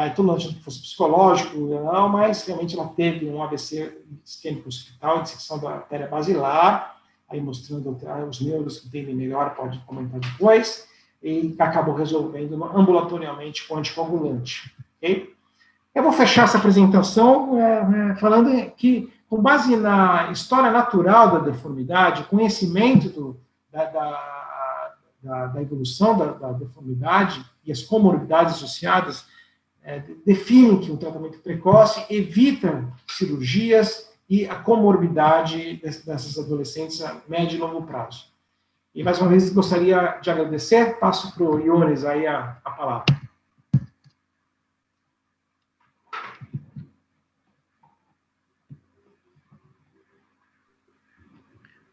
S2: Então, não achando que fosse psicológico, não, mas realmente ela teve um AVC isquêmico hospital, dissecção da artéria basilar, aí mostrando os neuros que entendem melhor, pode comentar depois, e acabou resolvendo ambulatorialmente com anticoagulante. Ok? Eu vou fechar essa apresentação falando que, com base na história natural da deformidade, conhecimento da evolução da deformidade e as comorbidades associadas, definem que o tratamento precoce evita cirurgias e a comorbidade dessas adolescentes a médio e longo prazo. E, mais uma vez, gostaria de agradecer. Passo para o Iones aí a palavra.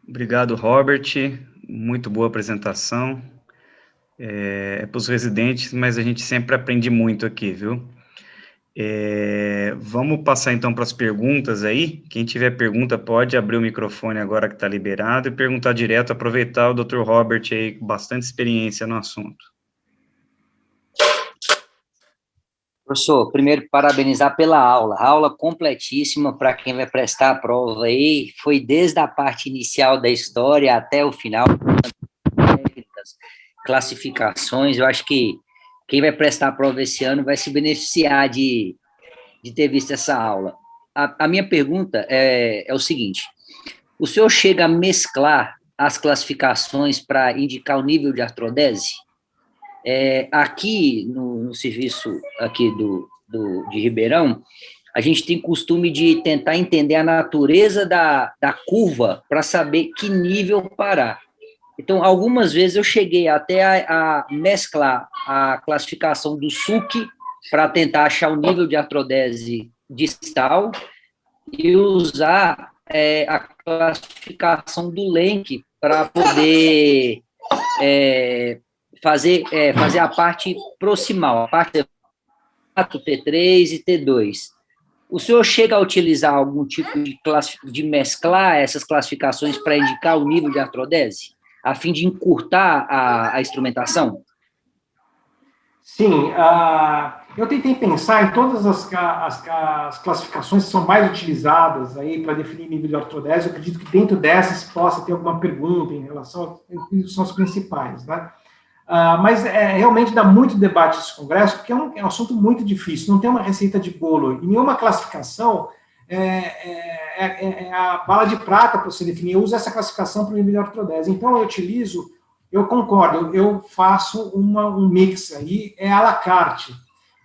S1: Obrigado, Robert. Muito boa apresentação. Para os residentes, mas a gente sempre aprende muito aqui, viu? Vamos passar, então, para as perguntas aí. Quem tiver pergunta pode abrir o microfone agora que está liberado e perguntar direto, aproveitar o Dr. Robert aí, com bastante experiência no assunto.
S3: Professor, primeiro, parabenizar pela aula completíssima para quem vai prestar a prova aí, foi desde a parte inicial da história até o final, classificações, eu acho que quem vai prestar a prova esse ano vai se beneficiar de ter visto essa aula. A minha pergunta é o seguinte: o senhor chega a mesclar as classificações para indicar o nível de artrodese? Aqui no serviço aqui de Ribeirão, a gente tem costume de tentar entender a natureza da curva para saber que nível parar. Então, algumas vezes eu cheguei até a mesclar a classificação do SUC para tentar achar o nível de artrodese distal e usar a classificação do Lenk para poder fazer a parte proximal, a parte T3 e T2. O senhor chega a utilizar algum tipo de mesclar essas classificações para indicar o nível de artrodese, a fim de encurtar a instrumentação?
S2: Sim, eu tentei pensar em todas as classificações que são mais utilizadas aí para definir nível de artrodese. Eu acredito que dentro dessas possa ter alguma pergunta em relação a são as principais, né? Mas realmente dá muito debate esse congresso, porque é um assunto muito difícil, não tem uma receita de bolo, e nenhuma classificação é a bala de prata para você definir. Eu uso essa classificação para o nível de artrodese. Então, eu concordo, eu faço um mix aí, à la carte.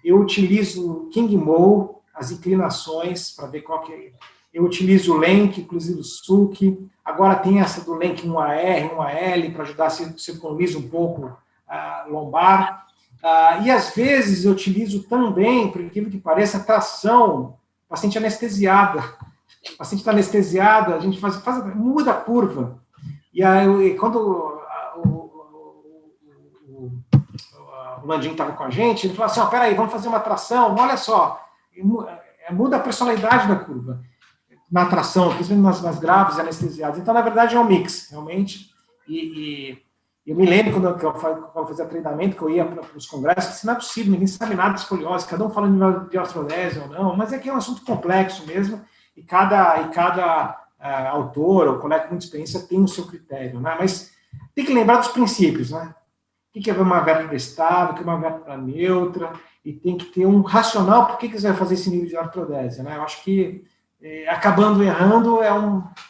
S2: Eu utilizo o King Mo, as inclinações, para ver qual que é. Eu utilizo o Lenk, inclusive o SUC. Agora tem essa do Lenk 1AR, 1AL, para ajudar a circunvalizar um pouco a lombar. E às vezes eu utilizo também, por incrível que pareça, tração, paciente anestesiada. O paciente está anestesiado, a gente muda a curva. E aí, quando o Landinho estava com a gente, ele falou assim: peraí, vamos fazer uma tração, olha só, muda a personalidade da curva na tração, principalmente nas graves anestesiadas. Então, na verdade, é um mix, realmente. E eu me lembro quando eu fazia treinamento, que eu ia para os congressos, que isso não é possível, ninguém sabe nada de escoliose, cada um fala de artrodese ou não, mas é que é um assunto complexo mesmo, e cada autor ou colega com muita experiência tem o seu critério, né? Mas tem que lembrar dos princípios, né? O que é uma vértebra estável, o que é uma vértebra neutra, e tem que ter um racional por que você vai fazer esse nível de artrodese, né? Eu acho que acabando errando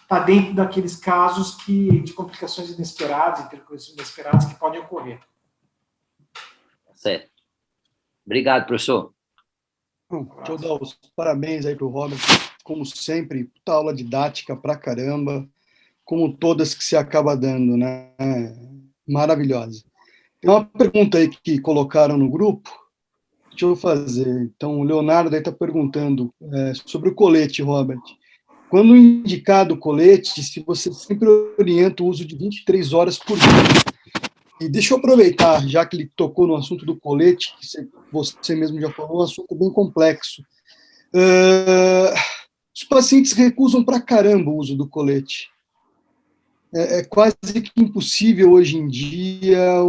S2: está dentro daqueles casos de complicações inesperadas, intercorrências inesperadas que podem ocorrer.
S3: Certo. Obrigado, professor.
S4: Deixa eu dar os parabéns aí para o Robert, como sempre, puta aula didática pra caramba, como todas que se acaba dando, né? Maravilhosa. Tem uma pergunta aí que colocaram no grupo, deixa eu fazer. Então, o Leonardo aí está perguntando sobre o colete, Robert. Quando indicado o colete, se você sempre orienta o uso de 23 horas por dia. E deixa eu aproveitar, já que ele tocou no assunto do colete, que você mesmo já falou, um assunto bem complexo. Os pacientes recusam pra caramba o uso do colete. É quase que impossível hoje em dia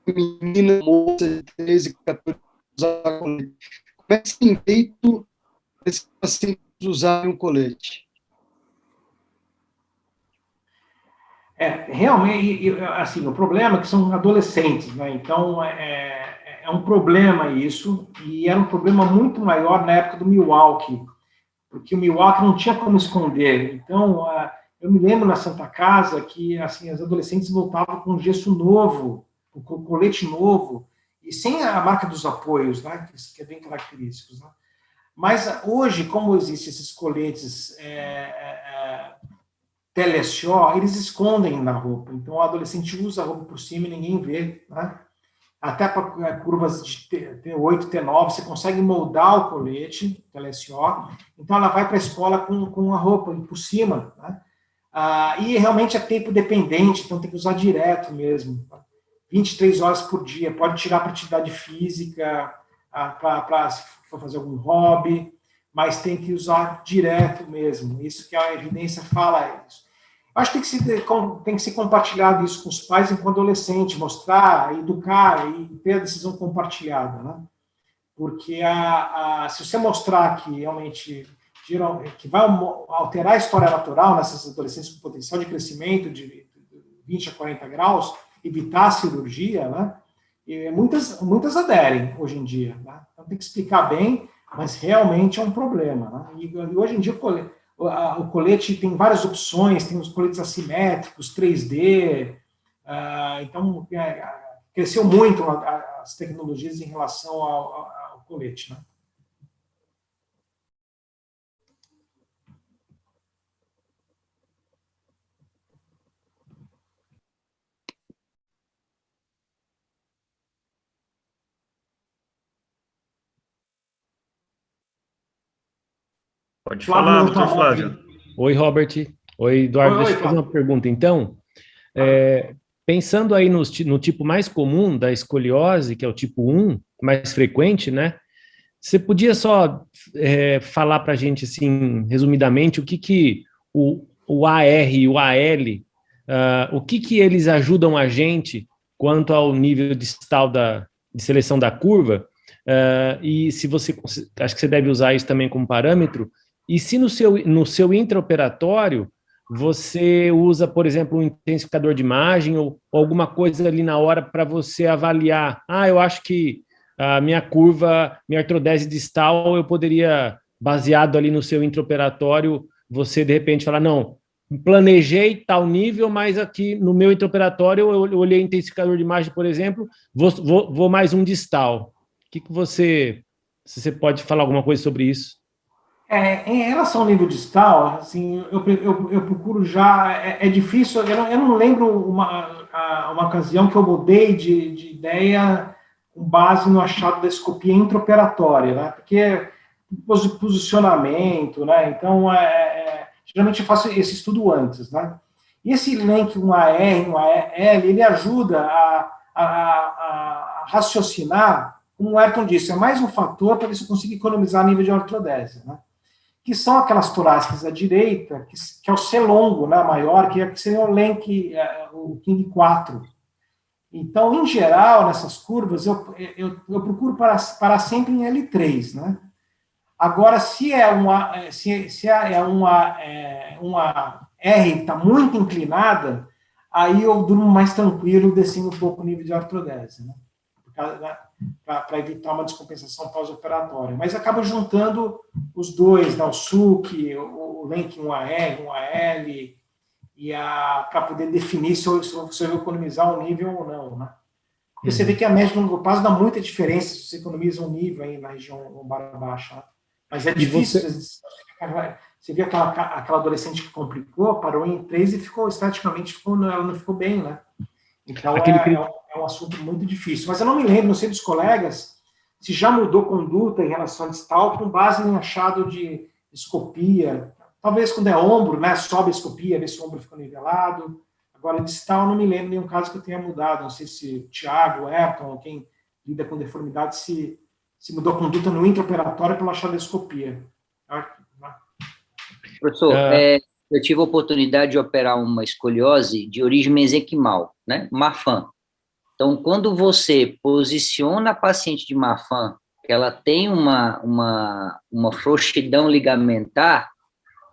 S4: menina, moça de 13, 14 usar colete. Como é que se tem feito esses pacientes usarem um colete?
S2: Realmente, assim, o problema é que são adolescentes, né? Então, é um problema isso, e era um problema muito maior na época do Milwaukee, porque o Milwaukee não tinha como esconder. Então, eu me lembro na Santa Casa que, assim, as adolescentes voltavam com gesso novo, com colete novo, e sem a marca dos apoios, né, que é bem característicos, né? Mas hoje, como existem esses coletes TLSO, eles escondem na roupa. Então, o adolescente usa a roupa por cima e ninguém vê, né? Até para curvas de T8, T9, você consegue moldar o colete TLSO. Então, ela vai para a escola com a roupa por cima, né? E realmente é tempo dependente, então tem que usar direto mesmo. 23 horas por dia, pode tirar para atividade física, para fazer algum hobby, mas tem que usar direto mesmo. Isso que a evidência fala isso. Acho que tem que ser compartilhado isso com os pais enquanto adolescente, mostrar, educar e ter a decisão compartilhada, né? Porque se você mostrar que realmente que vai alterar a história natural nessas adolescentes com potencial de crescimento, de 20 a 40 graus, evitar a cirurgia, né? E muitas aderem hoje em dia, né? Então tem que explicar bem, mas realmente é um problema, né? E hoje em dia o colete tem várias opções, tem os coletes assimétricos, 3D, então cresceu muito as tecnologias em relação ao colete, né?
S1: Pode falar, doutor Flávio.
S5: Oi, Robert. Oi, Eduardo.
S2: Oi,
S5: Deixa eu fazer uma pergunta, então. Pensando aí no tipo mais comum da escoliose, que é o tipo 1, mais frequente, né? Você podia só falar para a gente, assim, resumidamente, o que o AR e o AL, o que eles ajudam a gente quanto ao nível distal de seleção da curva, e se você, acho que você deve usar isso também como parâmetro, e se no seu intraoperatório você usa, por exemplo, um intensificador de imagem ou alguma coisa ali na hora para você avaliar, eu acho que a minha curva, minha artrodese distal, eu poderia, baseado ali no seu intraoperatório, você de repente falar, não, planejei tal nível, mas aqui no meu intraoperatório eu olhei intensificador de imagem, por exemplo, vou mais um distal. O que você pode falar alguma coisa sobre isso?
S2: Em relação ao nível distal, assim, eu procuro já. É difícil, eu não lembro uma ocasião que eu mudei de ideia com base no achado da escopia intraoperatória, né? Porque posicionamento, né? Então, geralmente eu faço esse estudo antes, né? E esse link, um AR, um AL, ele ajuda a raciocinar, como o Ayrton disse, é mais um fator para ver se eu consigo economizar nível de artrodese, né? Que são aquelas torácicas à direita, que é o C longo, né, maior, que seria o Lenk, o King 4. Então, em geral, nessas curvas, eu procuro parar sempre em L3, né? Agora, se é uma R que está muito inclinada, aí eu durmo mais tranquilo, descendo um pouco o nível de artrodese, né? Para evitar uma descompensação pós-operatória. Mas acaba juntando os dois, né, o SUC, o Lenk 1AR, 1AL, para poder definir se eu vou economizar um nível ou não, né? Porque você vê que a média de longo prazo dá muita diferença se você economiza um nível aí na região lombar baixa, né? Mas é difícil. Você vê aquela adolescente que complicou, parou em 3 e ficou estaticamente, ela não ficou bem, né? Então, é um assunto muito difícil. Mas eu não me lembro, não sei dos colegas, se já mudou conduta em relação a distal com base em achado de escopia. Talvez quando é ombro, né, sobe a escopia, vê se o ombro ficou nivelado. Agora, distal, eu não me lembro nenhum caso que eu tenha mudado. Não sei se o Thiago, o Ayrton, quem lida com deformidade, se mudou conduta no intraoperatório pelo achado da escopia.
S3: Professor, eu tive a oportunidade de operar uma escoliose de origem mesenquimal, né? Marfan. Então, quando você posiciona a paciente de Marfan, que ela tem uma frouxidão ligamentar,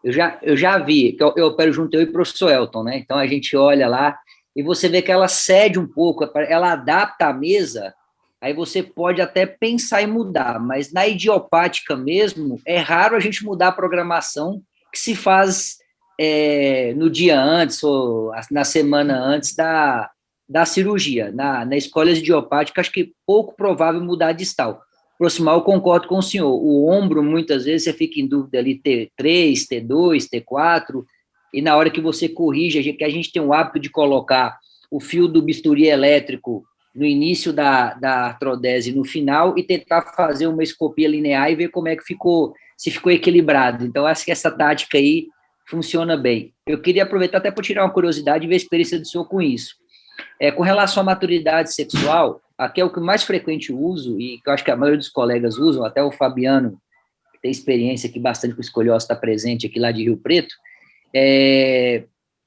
S3: eu já vi, que eu opero junto eu e o professor Elton, né? Então, a gente olha lá e você vê que ela cede um pouco, ela adapta a mesa, aí você pode até pensar em mudar, mas na idiopática mesmo, é raro a gente mudar a programação que se faz no dia antes ou na semana antes da cirurgia. Na escoliose idiopática, acho que pouco provável mudar a distal. Proximal, eu concordo com o senhor. O ombro, muitas vezes, você fica em dúvida ali, T3, T2, T4, e na hora que você corrige, que a gente tem o hábito de colocar o fio do bisturi elétrico no início da artrodese no final e tentar fazer uma escopia linear e ver como é que ficou, se ficou equilibrado. Então, acho que essa tática aí funciona bem. Eu queria aproveitar até para tirar uma curiosidade e ver a experiência do senhor com isso. Com relação à maturidade sexual, aqui é o que mais frequente uso, e que eu acho que a maioria dos colegas usam, até o Fabiano, que tem experiência aqui bastante com escoliose, está presente aqui lá de Rio Preto,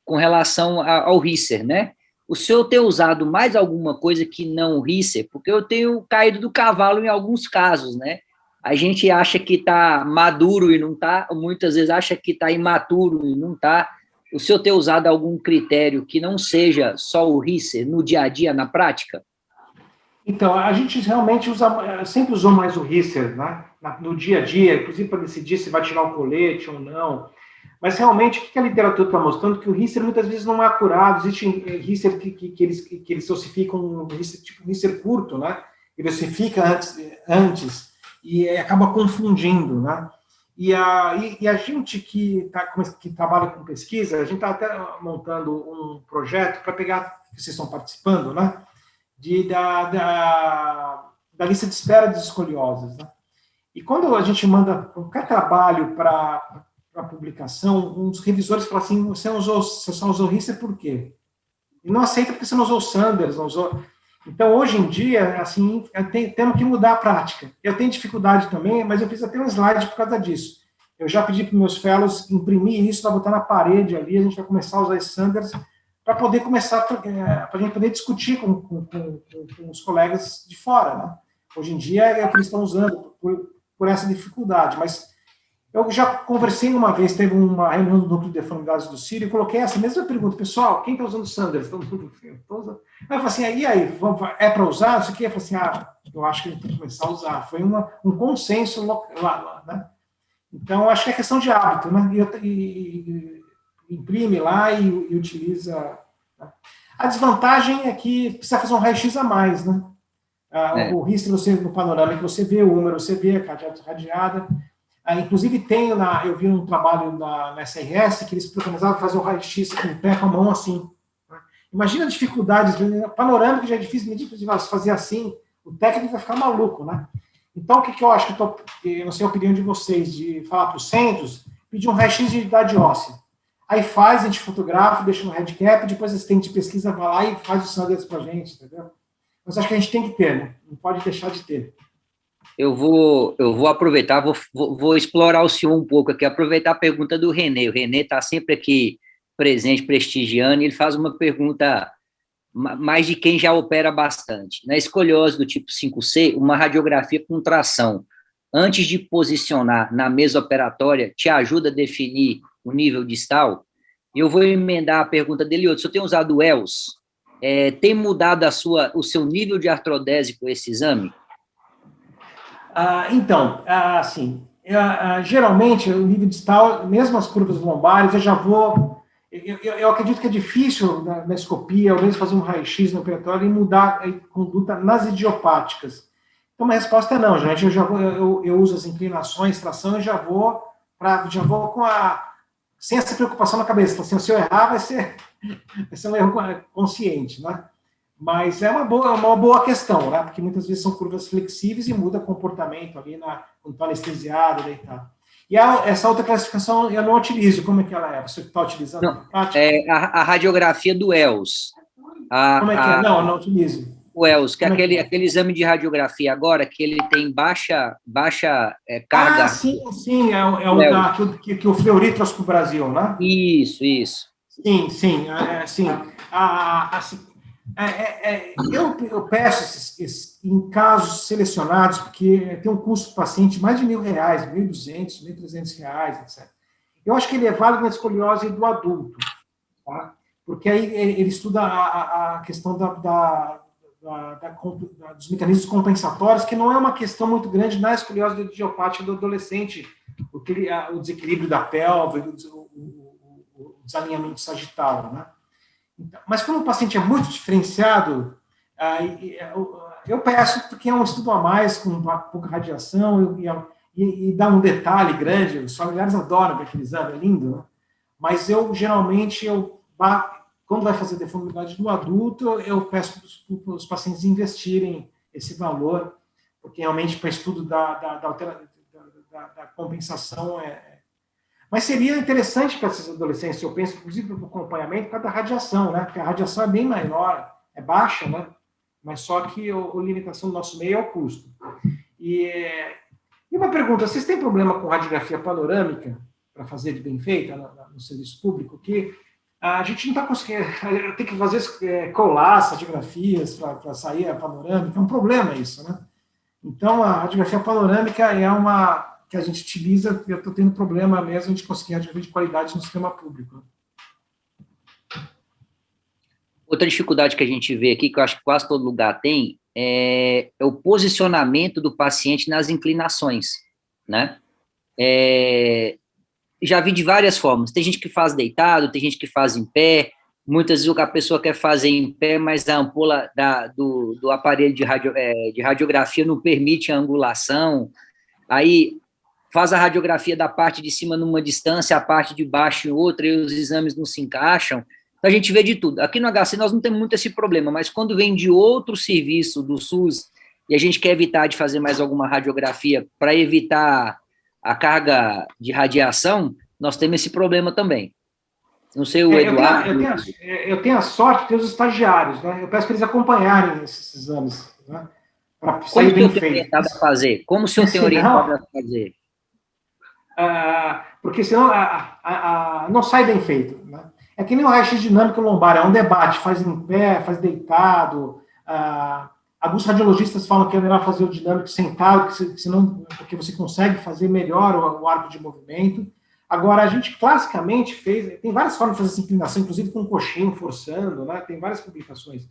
S3: com relação ao Risser, né? O senhor tem usado mais alguma coisa que não o Risser? Porque eu tenho caído do cavalo em alguns casos, né? A gente acha que está maduro e não está, muitas vezes acha que está imaturo e não está. o senhor ter usado algum critério que não seja só o Risser no dia a dia, na prática?
S2: Então, a gente realmente sempre usou mais o Risser, né? No dia a dia, inclusive para decidir se vai tirar o colete ou não. Mas realmente, o que a literatura está mostrando? Que o Risser muitas vezes não é acurado. Existe Risser que eles ossificam um Risser, tipo um Risser curto, né? Ele ossifica antes e acaba confundindo, né? E a gente que trabalha com pesquisa, a gente está até montando um projeto para pegar, que vocês estão participando, né? Da lista de espera dos escolioses, né? E quando a gente manda qualquer trabalho para publicação, um dos revisores fala assim, você só usou Risser por quê? E não aceita porque você não usou Sanders, não usou... Então, hoje em dia, assim, temos que mudar a prática. Eu tenho dificuldade também, mas eu fiz até um slide por causa disso. Eu já pedi para os meus fellows imprimir isso, para botar na parede ali, a gente vai começar a usar esse Sanders para poder começar, para a gente poder discutir com os colegas de fora, né? Hoje em dia é o que eles estão usando por essa dificuldade, mas eu já conversei uma vez, teve uma reunião do Núcleo de Deformidades do Sírio, e coloquei essa mesma pergunta, pessoal, quem está usando Sanders? Todo mundo usando. Aí eu falei assim, e aí, é para usar? Isso aqui? Eu falei assim, eu acho que a gente tem que começar a usar. Foi um consenso lá, né? Então, acho que é questão de hábito, né? E imprime lá e utiliza. Né? A desvantagem é que precisa fazer um raio-x a mais, né? O risco no panorâmico, você vê o número, você vê a radiada. Inclusive, eu vi um trabalho na SRS que eles preconizavam fazer o raio-x com o pé, com a mão assim. Né? Imagina a dificuldade, panorâmico já é difícil medir, se fazer assim, o técnico vai ficar maluco, né? Então, o que eu acho que eu não sei a opinião de vocês, de falar para os centros, pedir um raio-x de idade óssea. Aí faz, a gente fotografa, deixa no headcap, depois a assistente de pesquisa vai lá e faz o Sanders para a gente, entendeu? Mas acho que a gente tem que ter, né? Não pode deixar de ter.
S3: Eu vou aproveitar, vou explorar o senhor um pouco aqui, aproveitar a pergunta do Renê. O Renê está sempre aqui presente, prestigiando, e ele faz uma pergunta mais de quem já opera bastante. Na escoliose do tipo 5C, uma radiografia com tração, antes de posicionar na mesa operatória, te ajuda a definir o nível distal? Eu vou emendar a pergunta dele outro. Se eu tenho usado o ELS, tem mudado o seu nível de artrodese com esse exame?
S2: Então, assim, geralmente o nível distal, mesmo as curvas lombares, eu já vou... Eu acredito que é difícil na escopia, ou mesmo fazer um raio-x no operatório e mudar a conduta nas idiopáticas. Então, a resposta é não, gente. Eu uso as inclinações, tração, e já vou sem essa preocupação na cabeça. Assim, se eu errar, vai ser um erro consciente, né? Mas é uma boa questão, né? Porque muitas vezes são curvas flexíveis e muda comportamento ali quando está anestesiado, deitado. E essa outra classificação eu não utilizo. Como é que ela é? Você está utilizando?
S3: Não, a radiografia do ELS.
S2: Como é que é? Não utilizo.
S3: O ELS, que é aquele exame de radiografia agora, que ele tem baixa carga.
S2: Sim. É o que o Fleury trouxe para o Brasil, né?
S3: Isso.
S2: Sim. Eu peço em casos selecionados, porque tem um custo do paciente de mais de R$1.000, R$1.200, R$1.300, etc. Eu acho que ele é válido na escoliose do adulto, tá? Porque aí ele estuda a questão dos mecanismos compensatórios, que não é uma questão muito grande na escoliose idiopática do adolescente, o desequilíbrio da pelve, o desalinhamento sagital, né? Então, mas quando o paciente é muito diferenciado, eu peço, porque é um estudo a mais, com pouca radiação, e dá um detalhe grande, os familiares adoram aquele exame, é lindo, né? Mas geralmente, quando vai fazer deformidade do adulto, eu peço para os pacientes investirem esse valor, porque realmente para estudo da compensação Mas seria interessante para esses adolescentes, eu penso, inclusive para o acompanhamento, por causa da radiação, né? Porque a radiação é bem maior, é baixa, né? Mas só que a limitação do nosso meio é o custo. E uma pergunta, vocês têm problema com radiografia panorâmica para fazer de bem feita no serviço público? Que a gente não está conseguindo, tem que fazer colar as radiografias para sair a panorâmica, é um problema isso, né? Então, a radiografia panorâmica é uma que a gente utiliza, eu estou tendo problema mesmo de conseguir radiografia de qualidade no sistema público.
S3: Outra dificuldade que a gente vê aqui, que eu acho que quase todo lugar tem, é o posicionamento do paciente nas inclinações, né? Já vi de várias formas. Tem gente que faz deitado, tem gente que faz em pé. Muitas vezes a pessoa quer fazer em pé, mas a ampola do aparelho de radiografia não permite a angulação. Aí faz a radiografia da parte de cima numa distância, a parte de baixo em outra, e os exames não se encaixam. Então, a gente vê de tudo. Aqui no HC nós não temos muito esse problema, mas quando vem de outro serviço do SUS e a gente quer evitar de fazer mais alguma radiografia para evitar a carga de radiação, nós temos esse problema também. Não sei, o Eduardo...
S2: Eu tenho a sorte de ter os estagiários, né? Eu peço para eles acompanharem esses exames, né? Para sair bem feito.
S3: Como o senhor tem orientado a fazer?
S2: Porque senão não sai bem feito, né? É que nem o raio-x dinâmico lombar, é um debate, faz em pé, faz deitado. Alguns radiologistas falam que é melhor fazer o dinâmico sentado, porque você consegue fazer melhor o arco de movimento. Agora, a gente classicamente tem várias formas de fazer essa inclinação, inclusive com coxinho, forçando, né? Tem várias publicações.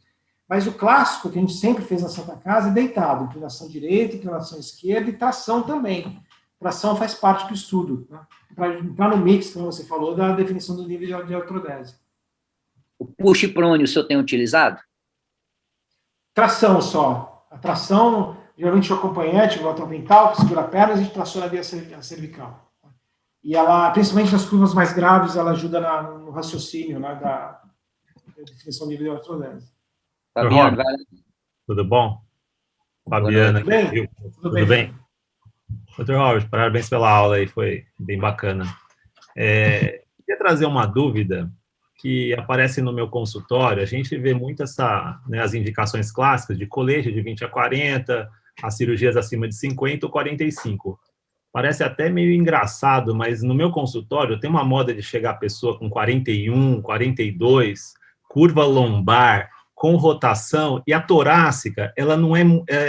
S2: Mas o clássico que a gente sempre fez na Santa Casa é deitado, inclinação direita, inclinação esquerda e tração também. Tração faz parte do estudo, né? Para entrar no mix, como você falou, da definição do nível de artrodese.
S3: O push prone o senhor tem utilizado?
S2: Tração só. A tração, geralmente o acompanhante, o atrovental, que segura a perna, a gente traciona a via cervical. E ela, principalmente nas curvas mais graves, ela ajuda no raciocínio, né, da definição do nível de artrodese.
S6: Fabiano, tudo bom? Fabiana, tudo bem? Dr. Robert, parabéns pela aula aí, foi bem bacana. Queria trazer uma dúvida que aparece no meu consultório. A gente vê muito as indicações clássicas de colete de 20 a 40, as cirurgias acima de 50 ou 45. Parece até meio engraçado, mas no meu consultório tem uma moda de chegar a pessoa com 41, 42, curva lombar, com rotação, e a torácica, ela não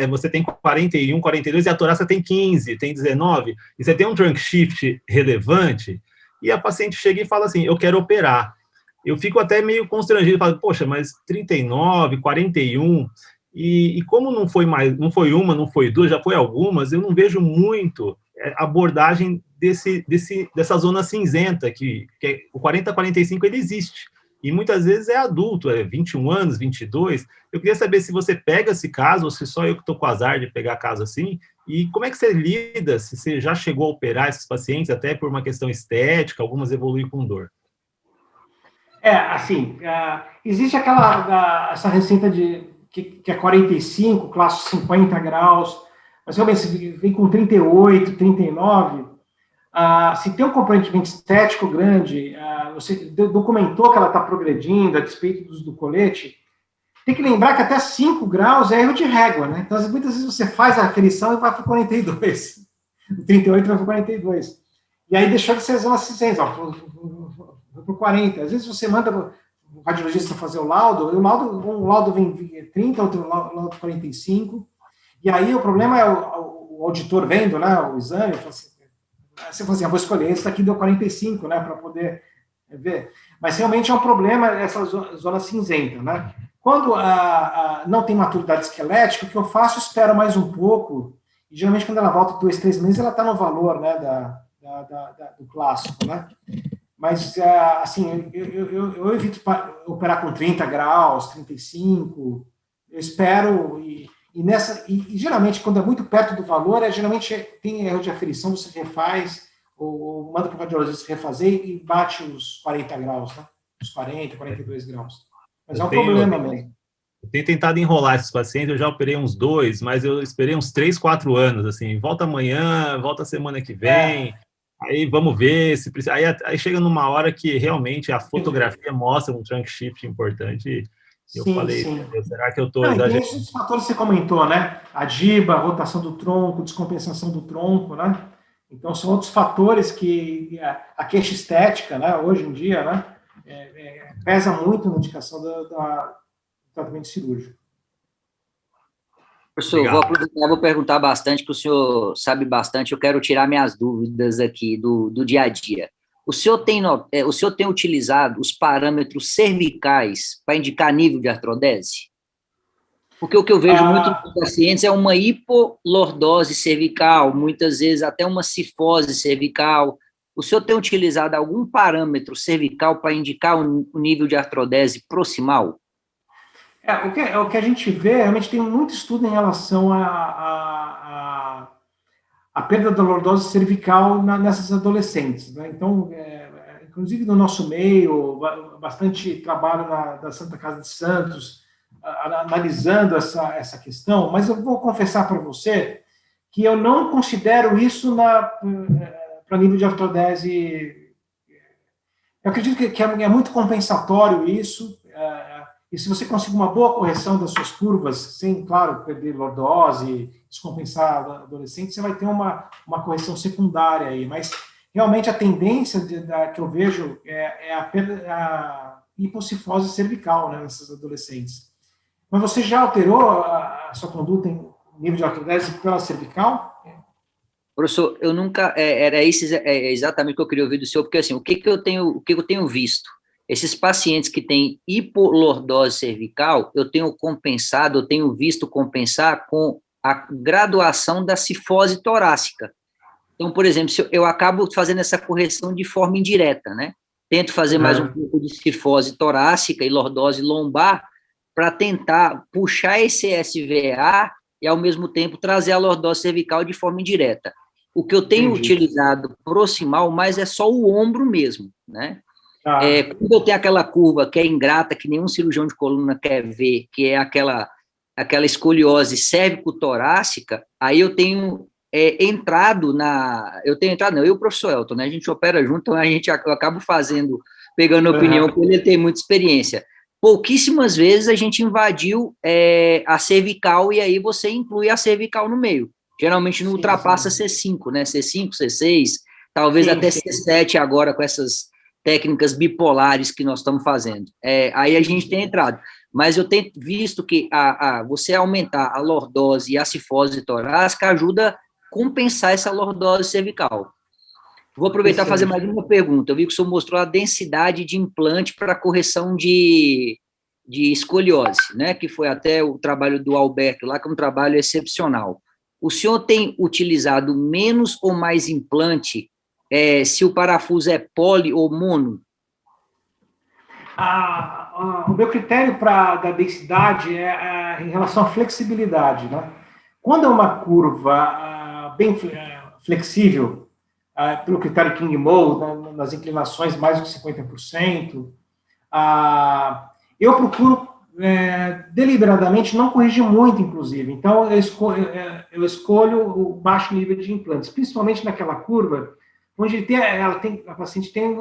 S6: você tem 41, 42, e a torácica tem 15, tem 19, e você tem um trunk shift relevante, e a paciente chega e fala assim, eu quero operar. Eu fico até meio constrangido, falo, poxa, mas 39, 41, e como não foi uma, não foi duas, já foi algumas, eu não vejo muito abordagem dessa zona cinzenta, que o 40 a 45 ele existe. E muitas vezes é adulto, 21 anos, 22. Eu queria saber se você pega esse caso, ou se só eu que estou com azar de pegar caso assim, e como é que você lida, se você já chegou a operar esses pacientes, até por uma questão estética, algumas evoluem com dor.
S2: Existe essa receita que é 45, classe 50 graus, mas realmente se vem com 38, 39, se tem um comprometimento estético grande, você documentou que ela está progredindo a despeito do colete, tem que lembrar que até 5 graus é erro de régua, né? Então, muitas vezes você faz a aferição e vai para 42. O 38 vai para 42. E aí deixou de ser zona cinzenta, foi para 40. Às vezes você manda o radiologista fazer o laudo, e um laudo vem 30, outro laudo 45, e aí o problema é o auditor vendo, né, o exame, você fala assim, vou escolher, esse daqui deu 45, né, para poder ver. Mas realmente é um problema essa zona cinzenta, né? Quando não tem maturidade esquelética, o que eu faço, espero mais um pouco, e geralmente quando ela volta 2, 3 meses, ela está no valor, né, do clássico, né? Mas, assim, eu evito operar com 30 graus, 35, eu espero, e geralmente, quando é muito perto do valor, geralmente tem erro de aferição, você refaz, ou manda para o radiologista refazer e bate os 40 graus, né? Os 40, 42 graus. Mas é um problema mesmo.
S6: Eu tenho tentado enrolar esses pacientes, eu já operei uns 2, mas eu esperei uns 3, 4 anos, assim, volta amanhã, volta semana que vem, aí vamos ver se precisa. Aí chega numa hora que realmente a fotografia mostra um trunk shift importante. Eu falei, será que eu estou exagerando?
S2: Tem esses fatores que você comentou, né? A DIBA, a rotação do tronco, descompensação do tronco, né? Então, são outros fatores que a queixa estética, né, hoje em dia, né, pesa muito na indicação do tratamento cirúrgico.
S3: Professor, vou perguntar bastante, que o senhor sabe bastante, eu quero tirar minhas dúvidas aqui do dia a dia. O senhor tem utilizado os parâmetros cervicais para indicar nível de artrodese? Porque o que eu vejo muito nos pacientes é uma hipolordose cervical, muitas vezes até uma cifose cervical. O senhor tem utilizado algum parâmetro cervical para indicar o nível de artrodese proximal?
S2: O que a gente vê, realmente tem muito estudo em relação à perda da lordose cervical nessas adolescentes, né? Então, inclusive no nosso meio, bastante trabalho da Santa Casa de Santos, analisando essa questão, mas eu vou confessar para você que eu não considero isso para nível de artrodese. Eu acredito que é muito compensatório isso, e se você conseguir uma boa correção das suas curvas, sem, claro, perder lordose, descompensar a adolescente, você vai ter uma correção secundária aí, mas realmente a tendência que eu vejo é a hipocifose cervical, né, nessas adolescentes. Mas você já alterou a sua conduta em nível de artrodese pela cervical?
S3: Professor, eu nunca... Era exatamente o que eu queria ouvir do senhor, porque assim, o que eu tenho visto? Esses pacientes que têm hipolordose cervical, eu tenho visto compensar com a graduação da cifose torácica. Então, por exemplo, eu acabo fazendo essa correção de forma indireta, né? Tento fazer mais um pouco de cifose torácica e lordose lombar, para tentar puxar esse SVA e, ao mesmo tempo, trazer a lordose cervical de forma indireta. O que eu tenho utilizado proximal, mas é só o ombro mesmo, né? Quando eu tenho aquela curva que é ingrata, que nenhum cirurgião de coluna quer ver, que é aquela escoliose cérvico-torácica, aí eu tenho entrado eu e o professor Elton, né? A gente opera junto, então eu acabo pegando opinião, porque ele tem muita experiência. Pouquíssimas vezes a gente invadiu a cervical e aí você inclui a cervical no meio. Geralmente não ultrapassa C5, né? C5, C6, talvez até C7 agora com essas técnicas bipolares que nós estamos fazendo. Aí a gente tem entrado. Mas eu tenho visto que você aumentar a lordose e a cifose torácica ajuda a compensar essa lordose cervical. Vou aproveitar e fazer mais uma pergunta. Eu vi que o senhor mostrou a densidade de implante para correção de escoliose, né? Que foi até o trabalho do Alberto lá, que é um trabalho excepcional. O senhor tem utilizado menos ou mais implante se o parafuso é poli ou mono?
S2: O meu critério da densidade é em relação à flexibilidade, né? Quando é uma curva bem flexível, pelo critério King-Moll, nas inclinações mais de 50%, eu procuro deliberadamente não corrigir muito, inclusive. Então, eu escolho o baixo nível de implantes, principalmente naquela curva onde a paciente tem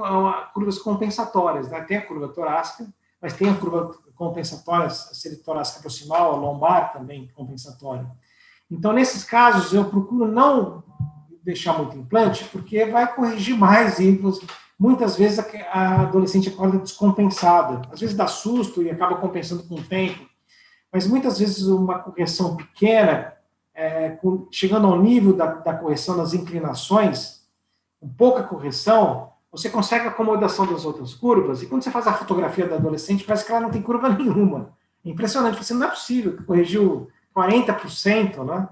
S2: curvas compensatórias, né? Tem a curva torácica, mas tem a curva compensatória, a série torácica proximal, a lombar também compensatória. Então, nesses casos, eu procuro não deixar muito implante, porque vai corrigir mais ímpulos. Muitas vezes a adolescente acorda descompensada. Às vezes dá susto e acaba compensando com o tempo. Mas muitas vezes uma correção pequena, chegando ao nível da correção das inclinações, com pouca correção, você consegue a acomodação das outras curvas, e quando você faz a fotografia da adolescente, parece que ela não tem curva nenhuma. É impressionante, você não é possível, corrigiu 40%, né?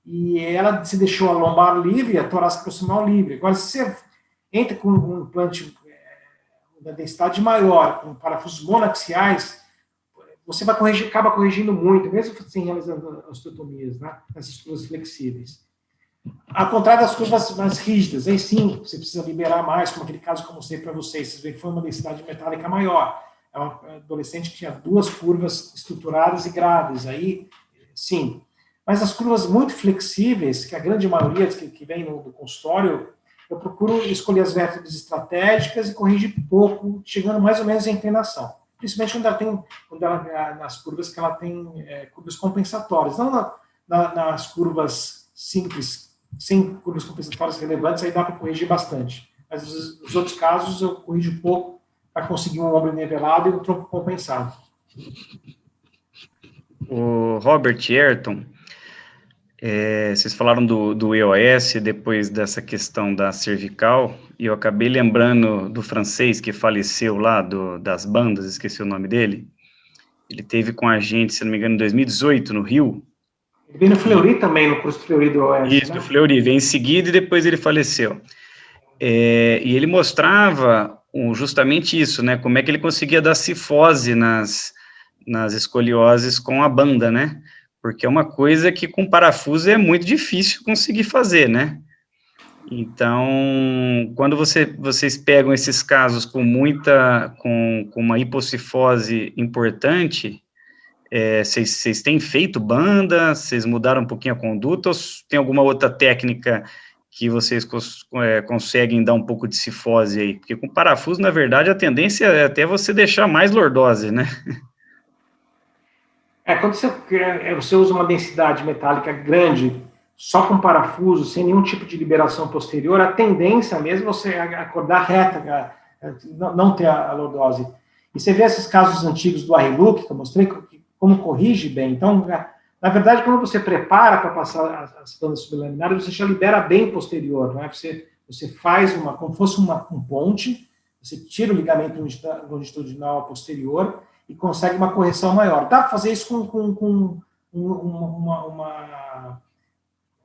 S2: E ela se deixou a lombar livre, a torácica proximal livre. Agora, se você entra com um implante da densidade maior, com parafusos monoaxiais, você acaba corrigindo muito, mesmo assim realizando osteotomias, né? Essas curvas flexíveis. Ao contrário das curvas mais rígidas, aí sim, você precisa liberar mais, como aquele caso que eu mostrei para vocês. Vocês veem que foi uma densidade metálica maior. É uma adolescente que tinha 2 curvas estruturadas e graves, aí sim. Mas as curvas muito flexíveis, que a grande maioria que vem no consultório, eu procuro escolher as vértebras estratégicas e corrigir pouco, chegando mais ou menos à inclinação. Principalmente nas curvas que ela tem curvas compensatórias. Não nas curvas simples, sem curvas compensatórias relevantes, aí dá para corrigir bastante. Mas nos outros casos eu corrijo pouco para conseguir um ombro nivelado e um tronco compensado.
S1: O Robert Ayrton, Vocês falaram do EOS, depois dessa questão da cervical, e eu acabei lembrando do francês que faleceu lá, das bandas, esqueci o nome dele. Ele teve com a gente, se não me engano, em 2018, no Rio.
S2: Ele veio no Fleury também, no curso Fleury do EOS,
S1: Isso, né? Do Fleury, veio em seguida e depois ele faleceu. E ele mostrava justamente isso, né, como é que ele conseguia dar cifose nas escolioses com a banda, né, porque é uma coisa que com parafuso é muito difícil conseguir fazer, né. Então, quando vocês pegam esses casos com uma hipocifose importante, vocês têm feito banda, vocês mudaram um pouquinho a conduta, ou tem alguma outra técnica que vocês conseguem dar um pouco de cifose aí? Porque com parafuso, na verdade, a tendência é até você deixar mais lordose, né?
S2: Quando você usa uma densidade metálica grande, só com parafuso, sem nenhum tipo de liberação posterior, a tendência mesmo é você acordar reta, não ter a lordose. E você vê esses casos antigos do Ariluk, que eu mostrei, como corrige bem. Então, na verdade, quando você prepara para passar as bandas sublaminares, você já libera bem posterior, não é? Você faz como se fosse um ponte, você tira o ligamento longitudinal posterior e consegue uma correção maior. Dá para fazer isso com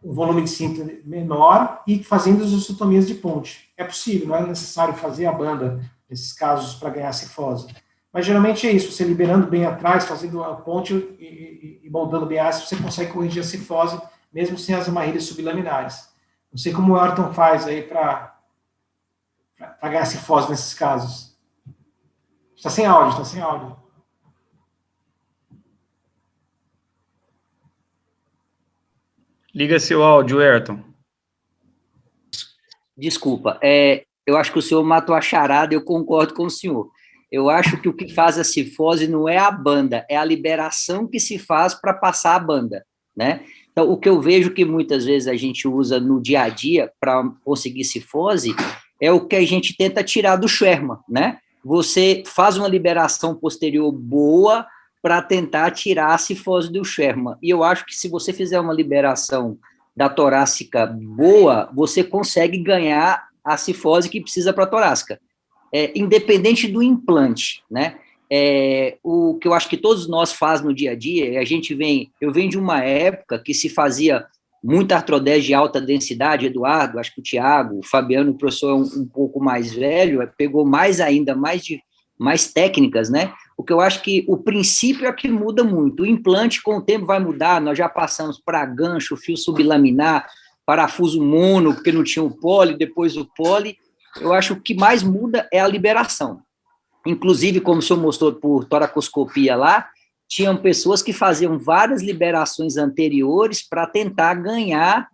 S2: um volume de cinta menor e fazendo as osteotomias de ponte. É possível, não é necessário fazer a banda nesses casos para ganhar cifose. Mas geralmente é isso, você liberando bem atrás, fazendo a ponte e moldando bem ácido, você consegue corrigir a cifose, mesmo sem as amarrilhas sublaminares. Não sei como o Ayrton faz aí para ganhar cifose nesses casos. Está sem áudio.
S1: Liga seu áudio, Ayrton.
S3: Desculpa, eu acho que o senhor matou a charada, eu concordo com o senhor. Eu acho que o que faz a cifose não é a banda, é a liberação que se faz para passar a banda, né? Então, o que eu vejo que muitas vezes a gente usa no dia a dia para conseguir cifose é o que a gente tenta tirar do Sherman, né? Você faz uma liberação posterior boa para tentar tirar a cifose do Sherman. E eu acho que se você fizer uma liberação da torácica boa, você consegue ganhar a cifose que precisa para a torácica. Independente do implante, né? O que eu acho que todos nós fazemos no dia a dia, eu venho de uma época que se fazia muita artrodese de alta densidade, Eduardo, acho que o Thiago, o Fabiano, o professor um pouco mais velho, pegou mais técnicas, né? O que eu acho que o princípio é que muda muito, o implante com o tempo vai mudar, nós já passamos para gancho, fio sublaminar, parafuso mono, porque não tinha o poly, depois o poly. Eu acho que o que mais muda é a liberação. Inclusive, como o senhor mostrou por toracoscopia lá, tinham pessoas que faziam várias liberações anteriores para tentar ganhar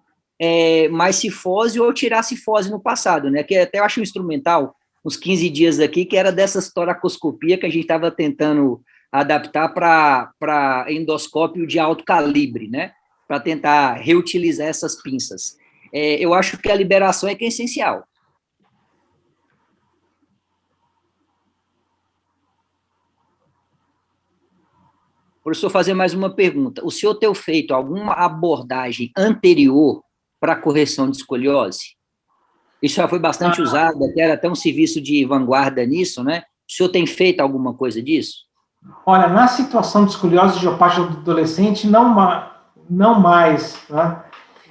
S3: mais cifose ou tirar cifose no passado, né? Que até eu acho um instrumental, uns 15 dias aqui, que era dessas toracoscopia que a gente estava tentando adaptar para endoscópio de alto calibre, né? Para tentar reutilizar essas pinças. Eu acho que a liberação é que é essencial. Professor, fazer mais uma pergunta. O senhor tem feito alguma abordagem anterior para a correção de escoliose? Isso já foi bastante usado, era até um serviço de vanguarda nisso, né? O senhor tem feito alguma coisa disso?
S2: Olha, na situação de escoliose idiopática do adolescente, não mais, né?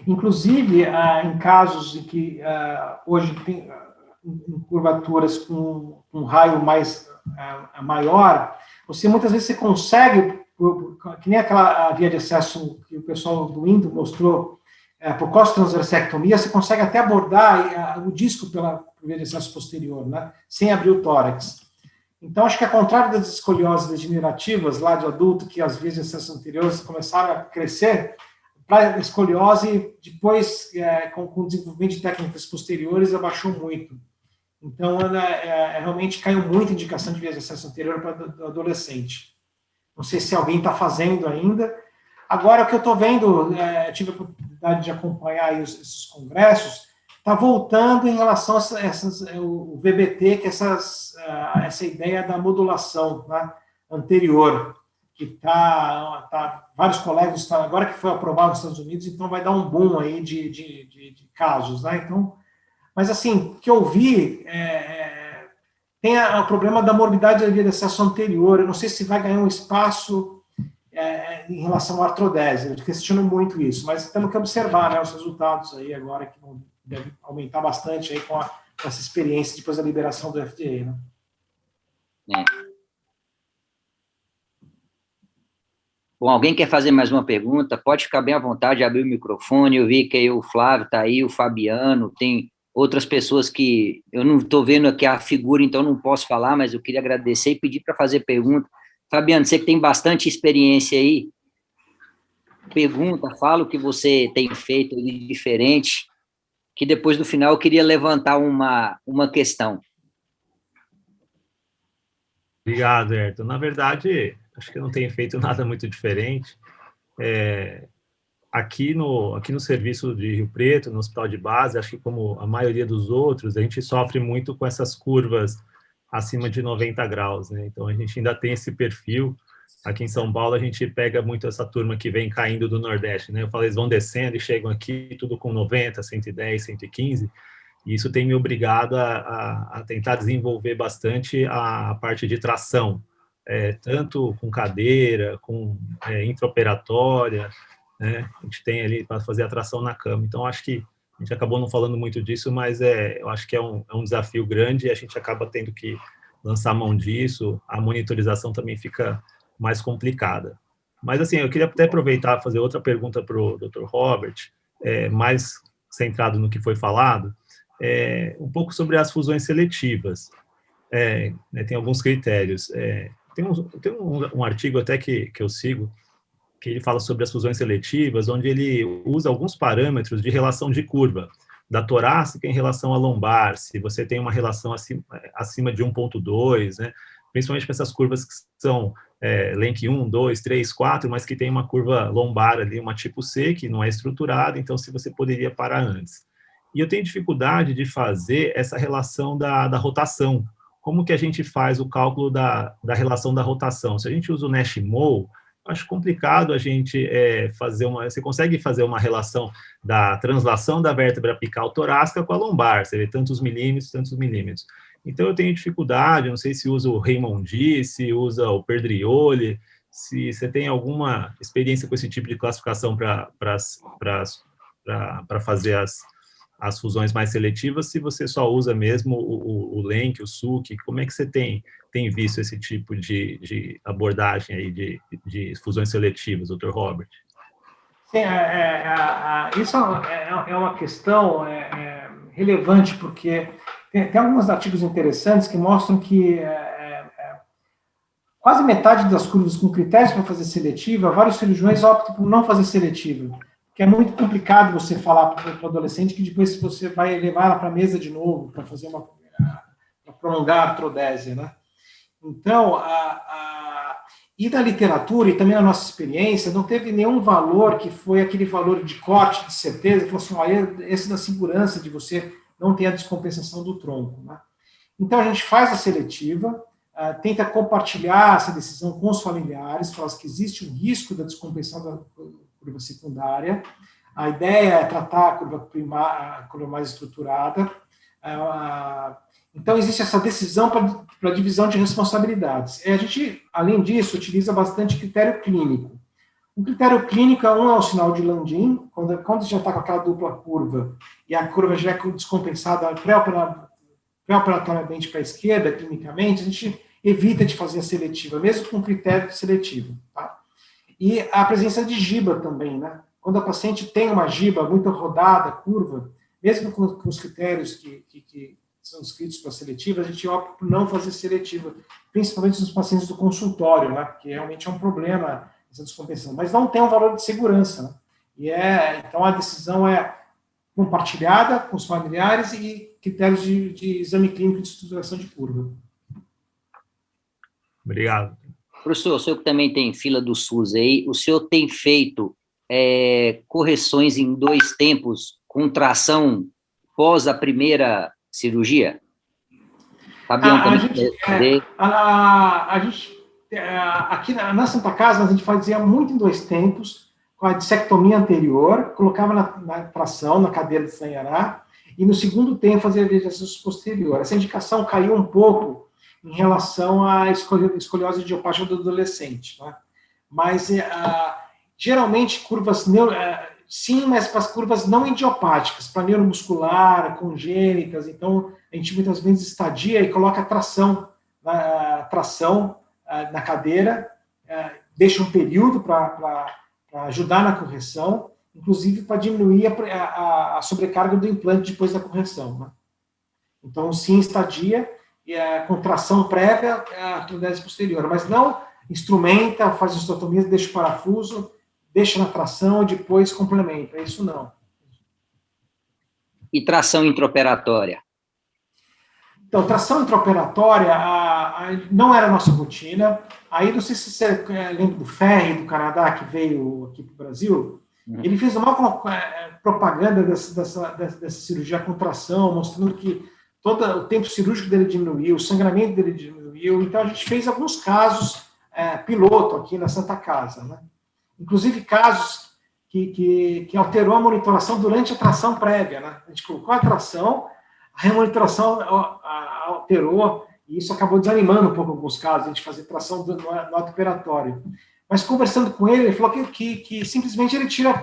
S2: Inclusive, em casos em que hoje tem curvaturas com um raio maior, muitas vezes você consegue, que nem aquela via de acesso que o pessoal do Indo mostrou, por costotransversectomia, você consegue até abordar o disco pela via de acesso posterior, né, sem abrir o tórax. Então, acho que ao contrário das escolioses degenerativas, lá de adulto, que as vias de acesso anteriores começaram a crescer, para a escoliose, depois, com o desenvolvimento de técnicas posteriores, abaixou muito. Então, realmente caiu muita indicação de vias de acesso anterior para o adolescente. Não sei se alguém está fazendo ainda. Agora, o que eu estou vendo, tive a oportunidade de acompanhar aí esses congressos, está voltando em relação a o VBT, que é essa ideia da modulação, né, anterior, vários colegas estão, agora que foi aprovado nos Estados Unidos, então vai dar um boom aí de casos, né? Então, mas assim, o que eu vi tem o problema da morbidade da via de acesso anterior. Eu não sei se vai ganhar um espaço em relação à artrodese. Eu questiono muito isso, mas temos que observar, né, os resultados aí agora que deve aumentar bastante aí com essa experiência depois da liberação do FDA, né?
S3: Bom, alguém quer fazer mais uma pergunta? Pode ficar bem à vontade, abrir o microfone. Eu vi que aí o Flávio está aí, o Fabiano, tem outras pessoas que eu não estou vendo aqui a figura, então não posso falar, mas eu queria agradecer e pedir para fazer pergunta. Fabiano, você que tem bastante experiência aí, pergunta, fala o que você tem feito de diferente, que depois do final eu queria levantar uma questão.
S6: Obrigado, Ayrton. Na verdade, acho que eu não tenho feito nada muito diferente. Aqui no serviço de Rio Preto, no hospital de base, acho que como a maioria dos outros, a gente sofre muito com essas curvas acima de 90 graus, né? Então, a gente ainda tem esse perfil. Aqui em São Paulo, a gente pega muito essa turma que vem caindo do Nordeste, né? Eu falei, eles vão descendo e chegam aqui tudo com 90, 110, 115, e isso tem me obrigado a tentar desenvolver bastante a parte de tração, tanto com cadeira, com intraoperatória, né? A gente tem ali para fazer a tração na cama. Então, acho que a gente acabou não falando muito disso, mas eu acho que é um desafio grande e a gente acaba tendo que lançar mão disso. A monitorização também fica mais complicada. Mas, assim, eu queria até aproveitar e fazer outra pergunta para o Dr. Robert, mais centrado no que foi falado, um pouco sobre as fusões seletivas. Né, tem alguns critérios. Tem um artigo até que eu sigo, que ele fala sobre as fusões seletivas, onde ele usa alguns parâmetros de relação de curva, da torácica em relação à lombar, se você tem uma relação acima de 1,2, né? Principalmente para essas curvas que são Lenk 1, 2, 3, 4, mas que tem uma curva lombar ali, uma tipo C, que não é estruturada, então se você poderia parar antes. E eu tenho dificuldade de fazer essa relação da rotação. Como que a gente faz o cálculo da relação da rotação? Se a gente usa o Nash-Moe, acho complicado a gente fazer você consegue fazer uma relação da translação da vértebra apical torácica com a lombar, você vê tantos milímetros. Então, eu tenho dificuldade, não sei se usa o Raimondi, se usa o Perdrioli, se você tem alguma experiência com esse tipo de classificação para fazer as fusões mais seletivas, se você só usa mesmo o Lenk, o Suki, como é que você tem visto esse tipo de abordagem aí de fusões seletivas, Dr. Robert?
S2: Sim, isso é uma questão relevante, porque tem alguns artigos interessantes que mostram que quase metade das curvas com critérios para fazer seletiva, vários cirurgiões optam por não fazer seletiva, porque é muito complicado você falar para o adolescente que depois você vai levar ela para a mesa de novo, para fazer para prolongar a artrodese, né? Então, e na literatura, e também na nossa experiência, não teve nenhum valor que foi aquele valor de corte, de certeza, que falou assim, olha, esse da segurança de você não ter a descompensação do tronco, né? Então, a gente faz a seletiva, tenta compartilhar essa decisão com os familiares, fala que existe um risco da descompensação da curva secundária. A ideia é tratar a curva primária, a curva mais estruturada. Então, existe essa decisão para divisão de responsabilidades. A gente, além disso, utiliza bastante critério clínico. O critério clínico, é o sinal de Landin, quando já está com aquela dupla curva, e a curva já é descompensada pré-operatoriamente para a esquerda, clinicamente, a gente evita de fazer a seletiva, mesmo com critério seletivo. Tá? E a presença de giba também, né? Quando a paciente tem uma giba muito rodada, curva, mesmo com os critérios que são escritos para seletiva, a gente opta por não fazer seletiva, principalmente nos pacientes do consultório, né? Porque realmente é um problema essa descompensação, mas não tem um valor de segurança, né? Então a decisão é compartilhada com os familiares e critérios de exame clínico de estruturação de curva.
S6: Obrigado.
S3: Professor, o senhor que também tem fila do SUS aí, o senhor tem feito correções em 2 tempos com tração pós a primeira cirurgia? Fabiano,
S2: a gente aqui na Santa Casa, a gente fazia muito em 2 tempos, com a dissectomia anterior, colocava na tração, na cadeira de Sanhará, e no segundo tempo fazia a vegetação posterior. Essa indicação caiu um pouco em relação à escoliose idiopática do adolescente, né? Mas, geralmente, curvas, sim, mas para as curvas não idiopáticas, para neuromuscular, congênitas, então, a gente muitas vezes estadia e coloca tração na cadeira, deixa um período para ajudar na correção, inclusive para diminuir a sobrecarga do implante depois da correção, né? Então, sim, estadia, com tração prévia, a artrodese posterior, mas não instrumenta, faz osteotomia, deixa o parafuso, deixa na tração e depois complementa, isso não.
S3: E tração intraoperatória?
S2: Então, tração intraoperatória não era a nossa rotina. Aí, não sei se você lembra do Ferri, do Canadá, que veio aqui para o Brasil. Ele fez uma propaganda dessa cirurgia com tração, mostrando que todo o tempo cirúrgico dele diminuiu, o sangramento dele diminuiu. Então, a gente fez alguns casos piloto aqui na Santa Casa, né? Inclusive casos que alterou a monitoração durante a tração prévia, né? A gente colocou a tração, a remonitoração alterou, e isso acabou desanimando um pouco alguns casos, a gente fazer tração no ato operatório. Mas conversando com ele, ele falou que simplesmente ele tira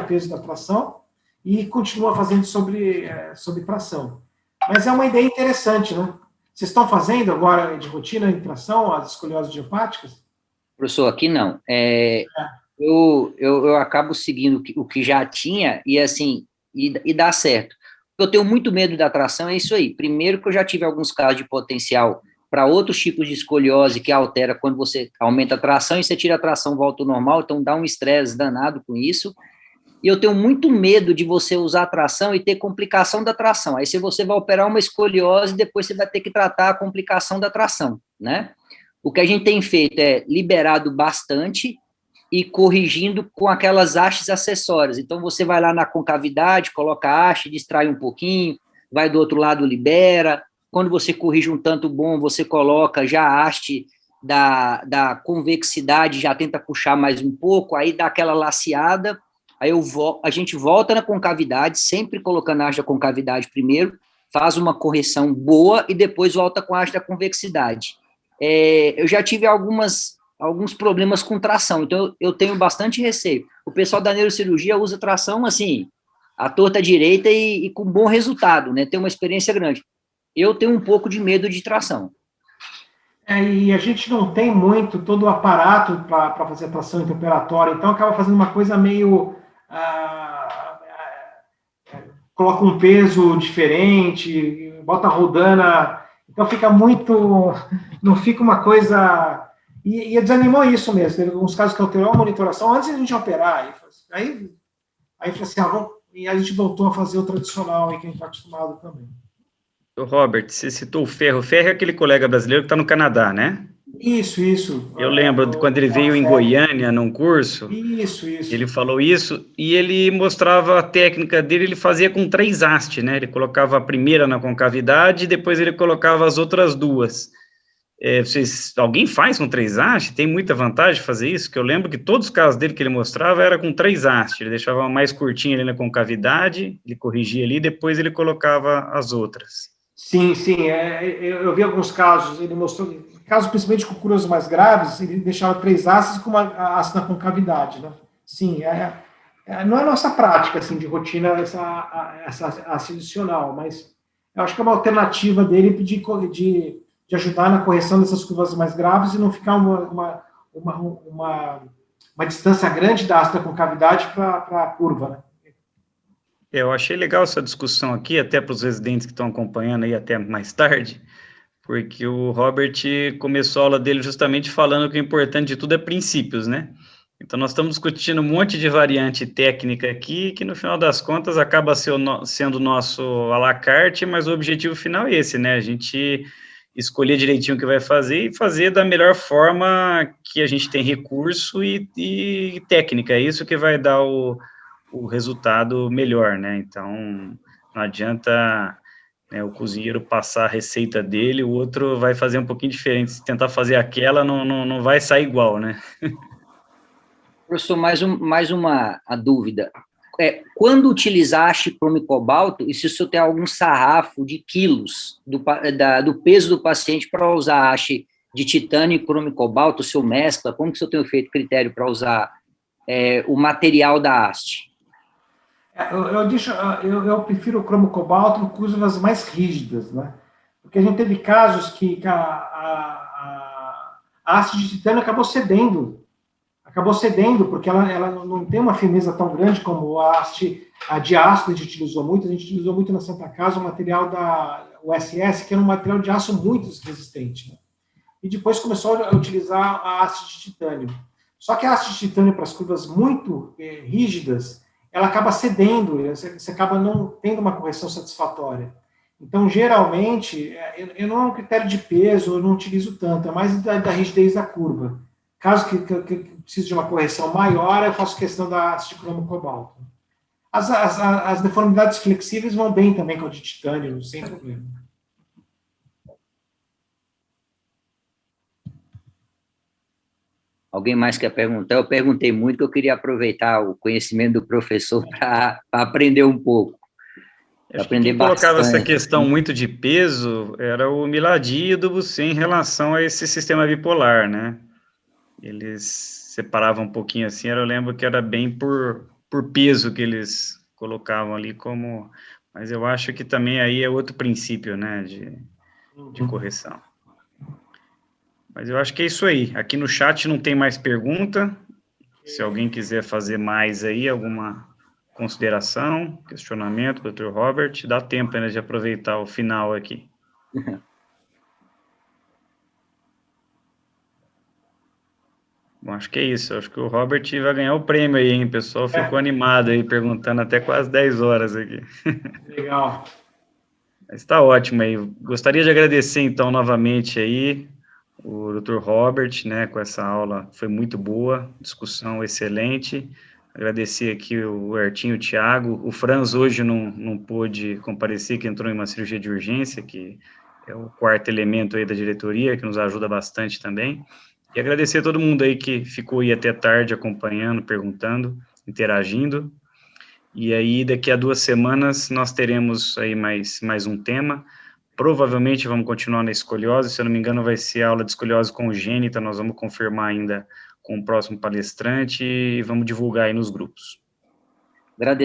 S2: peso da tração e continua fazendo sobre tração. Mas é uma ideia interessante, né? Vocês estão fazendo agora de rotina em tração as escolioses idiopáticas?
S3: Professor, aqui não. Eu acabo seguindo o que já tinha e, assim, e dá certo. Eu tenho muito medo da tração, é isso aí. Primeiro que eu já tive alguns casos de potencial para outros tipos de escoliose que altera quando você aumenta a tração e você tira a tração, volta ao normal, então dá um estresse danado com isso. E eu tenho muito medo de você usar a tração e ter complicação da tração. Aí se você vai operar uma escoliose, depois você vai ter que tratar a complicação da tração, né? O que a gente tem feito é liberado bastante e corrigindo com aquelas hastes acessórias. Então, você vai lá na concavidade, coloca a haste, distrai um pouquinho, vai do outro lado, libera. Quando você corrige um tanto bom, você coloca já a haste da convexidade, já tenta puxar mais um pouco, aí dá aquela laceada, aí a gente volta na concavidade, sempre colocando a haste da concavidade primeiro, faz uma correção boa e depois volta com a haste da convexidade. Eu já tive alguns problemas com tração, então eu tenho bastante receio. O pessoal da neurocirurgia usa tração, assim, à torta direita e com bom resultado, né? Tem uma experiência grande. Eu tenho um pouco de medo de tração.
S2: E a gente não tem muito todo o aparato para fazer a tração intraoperatória, então acaba fazendo uma coisa meio... coloca um peso diferente, bota rodana, então fica muito... Não fica uma coisa... E desanimou isso mesmo. Teve alguns casos que alterou a monitoração antes de a gente operar. Aí falei assim, e a gente voltou a fazer o tradicional aí que a gente está acostumado também.
S1: Robert, você citou o Ferro. O Ferro é aquele colega brasileiro que está no Canadá, né?
S2: Isso.
S1: Eu lembro quando ele veio em Goiânia num curso.
S2: Isso.
S1: Ele falou isso e ele mostrava a técnica dele, ele fazia com 3 hastes, né? Ele colocava a primeira na concavidade e depois ele colocava as outras 2. Alguém faz com 3 hastes? Tem muita vantagem de fazer isso? Que eu lembro que todos os casos dele que ele mostrava era com 3 hastes. Ele deixava mais curtinho ali na concavidade, ele corrigia ali, depois ele colocava as outras.
S2: Sim. Eu vi alguns casos, ele mostrou, casos principalmente com curas mais graves, ele deixava 3 hastes com uma haste na concavidade, né? Sim, não é a nossa prática, assim, de rotina essa haste adicional, mas eu acho que é uma alternativa dele de ajudar na correção dessas curvas mais graves e não ficar uma distância grande da haste da concavidade para a curva, né?
S1: Eu achei legal essa discussão aqui, até para os residentes que estão acompanhando aí até mais tarde, porque o Robert começou a aula dele justamente falando que o importante de tudo é princípios, né? Então, nós estamos discutindo um monte de variante técnica aqui, que no final das contas acaba sendo nosso à la carte, mas o objetivo final é esse, né? A gente escolher direitinho o que vai fazer e fazer da melhor forma que a gente tem recurso e técnica. É isso que vai dar o resultado melhor, né? Então, não adianta né, o cozinheiro passar a receita dele, o outro vai fazer um pouquinho diferente. Se tentar fazer aquela, não vai sair igual, né?
S3: Professor, mais uma dúvida. Quando utilizar haste cromo e cobalto, e se o senhor tem algum sarrafo de quilos do peso do paciente para usar haste de titânio e cromo e cobalto, o senhor mescla, como que o senhor tem feito critério para usar o material da haste?
S2: Eu prefiro o cromo cobalto em curvas mais rígidas, né? Porque a gente teve casos que a haste de titânio acabou cedendo, porque ela não tem uma firmeza tão grande como a de aço, a gente utilizou muito na Santa Casa o material da USS, que era um material de aço muito resistente, né? E depois começou a utilizar a haste de titânio. Só que a haste de titânio para as curvas muito rígidas, ela acaba cedendo, você acaba não tendo uma correção satisfatória. Então, geralmente, eu não é um critério de peso, eu não utilizo tanto, é mais da rigidez da curva. Caso que precise de uma correção maior, eu faço questão da haste de cromo cobalto. As deformidades flexíveis vão bem também com a de titânio, sem problema.
S3: Alguém mais quer perguntar? Eu perguntei muito, que eu queria aproveitar o conhecimento do professor para aprender um pouco.
S1: Quem colocava essa questão muito de peso era o Miladi e o Debussy em relação a esse sistema bipolar, né? Eles separavam um pouquinho assim, eu lembro que era bem por peso que eles colocavam ali como... Mas eu acho que também aí é outro princípio, né, de correção. Mas eu acho que é isso aí. Aqui no chat não tem mais pergunta. Se alguém quiser fazer mais aí, alguma consideração, questionamento, Dr. Robert, dá tempo ainda de aproveitar o final aqui. Bom, acho que é isso. Acho que o Robert vai ganhar o prêmio aí, hein? O pessoal ficou animado aí, perguntando até quase 10 horas aqui.
S2: Legal.
S1: Mas tá ótimo aí. Gostaria de agradecer, então, novamente aí, o Dr. Robert, né, com essa aula, foi muito boa, discussão excelente. Agradecer aqui o Hertinho, o Thiago. O Franz hoje não pôde comparecer, que entrou em uma cirurgia de urgência, que é o quarto elemento aí da diretoria, que nos ajuda bastante também. E agradecer a todo mundo aí que ficou aí até tarde acompanhando, perguntando, interagindo. E aí, daqui a 2 semanas, nós teremos aí mais um tema. Provavelmente vamos continuar na escoliose, se eu não me engano vai ser a aula de escoliose congênita, nós vamos confirmar ainda com o próximo palestrante e vamos divulgar aí nos grupos.
S2: Eu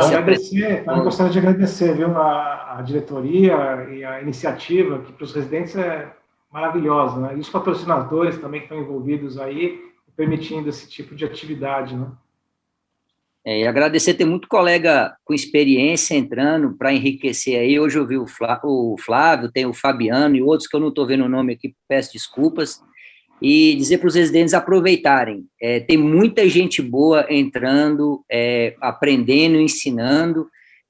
S2: gostaria de agradecer, viu, a diretoria e a iniciativa, que para os residentes é maravilhosa, né? E os patrocinadores também que estão envolvidos aí, permitindo esse tipo de atividade, né?
S3: E agradecer, tem muito colega com experiência entrando para enriquecer aí. Hoje eu vi o Flávio, tem o Fabiano e outros que eu não estou vendo o nome aqui, peço desculpas. E dizer para os residentes aproveitarem. Tem muita gente boa entrando, aprendendo, ensinando,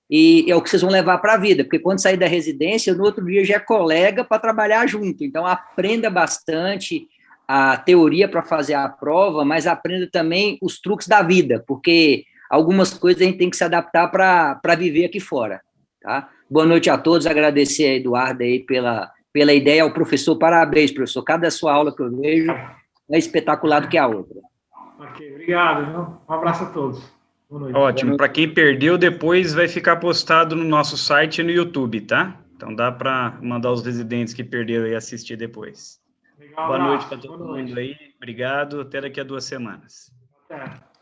S3: e é o que vocês vão levar para a vida, porque quando sair da residência, no outro dia já é colega para trabalhar junto. Então, aprenda bastante a teoria para fazer a prova, mas aprenda também os truques da vida, porque algumas coisas a gente tem que se adaptar para viver aqui fora, tá? Boa noite a todos, agradecer a Eduardo aí pela ideia, ao professor, parabéns, professor, cada sua aula que eu vejo é espetacular do que a outra.
S2: Ok, obrigado, viu? Um abraço a todos. Boa noite.
S1: Ótimo, para quem perdeu, depois vai ficar postado no nosso site e no YouTube, tá? Então dá para mandar os residentes que perderam e assistir depois.
S2: Legal,
S1: boa noite para todo mundo aí, obrigado, até daqui a 2 semanas.
S2: Até.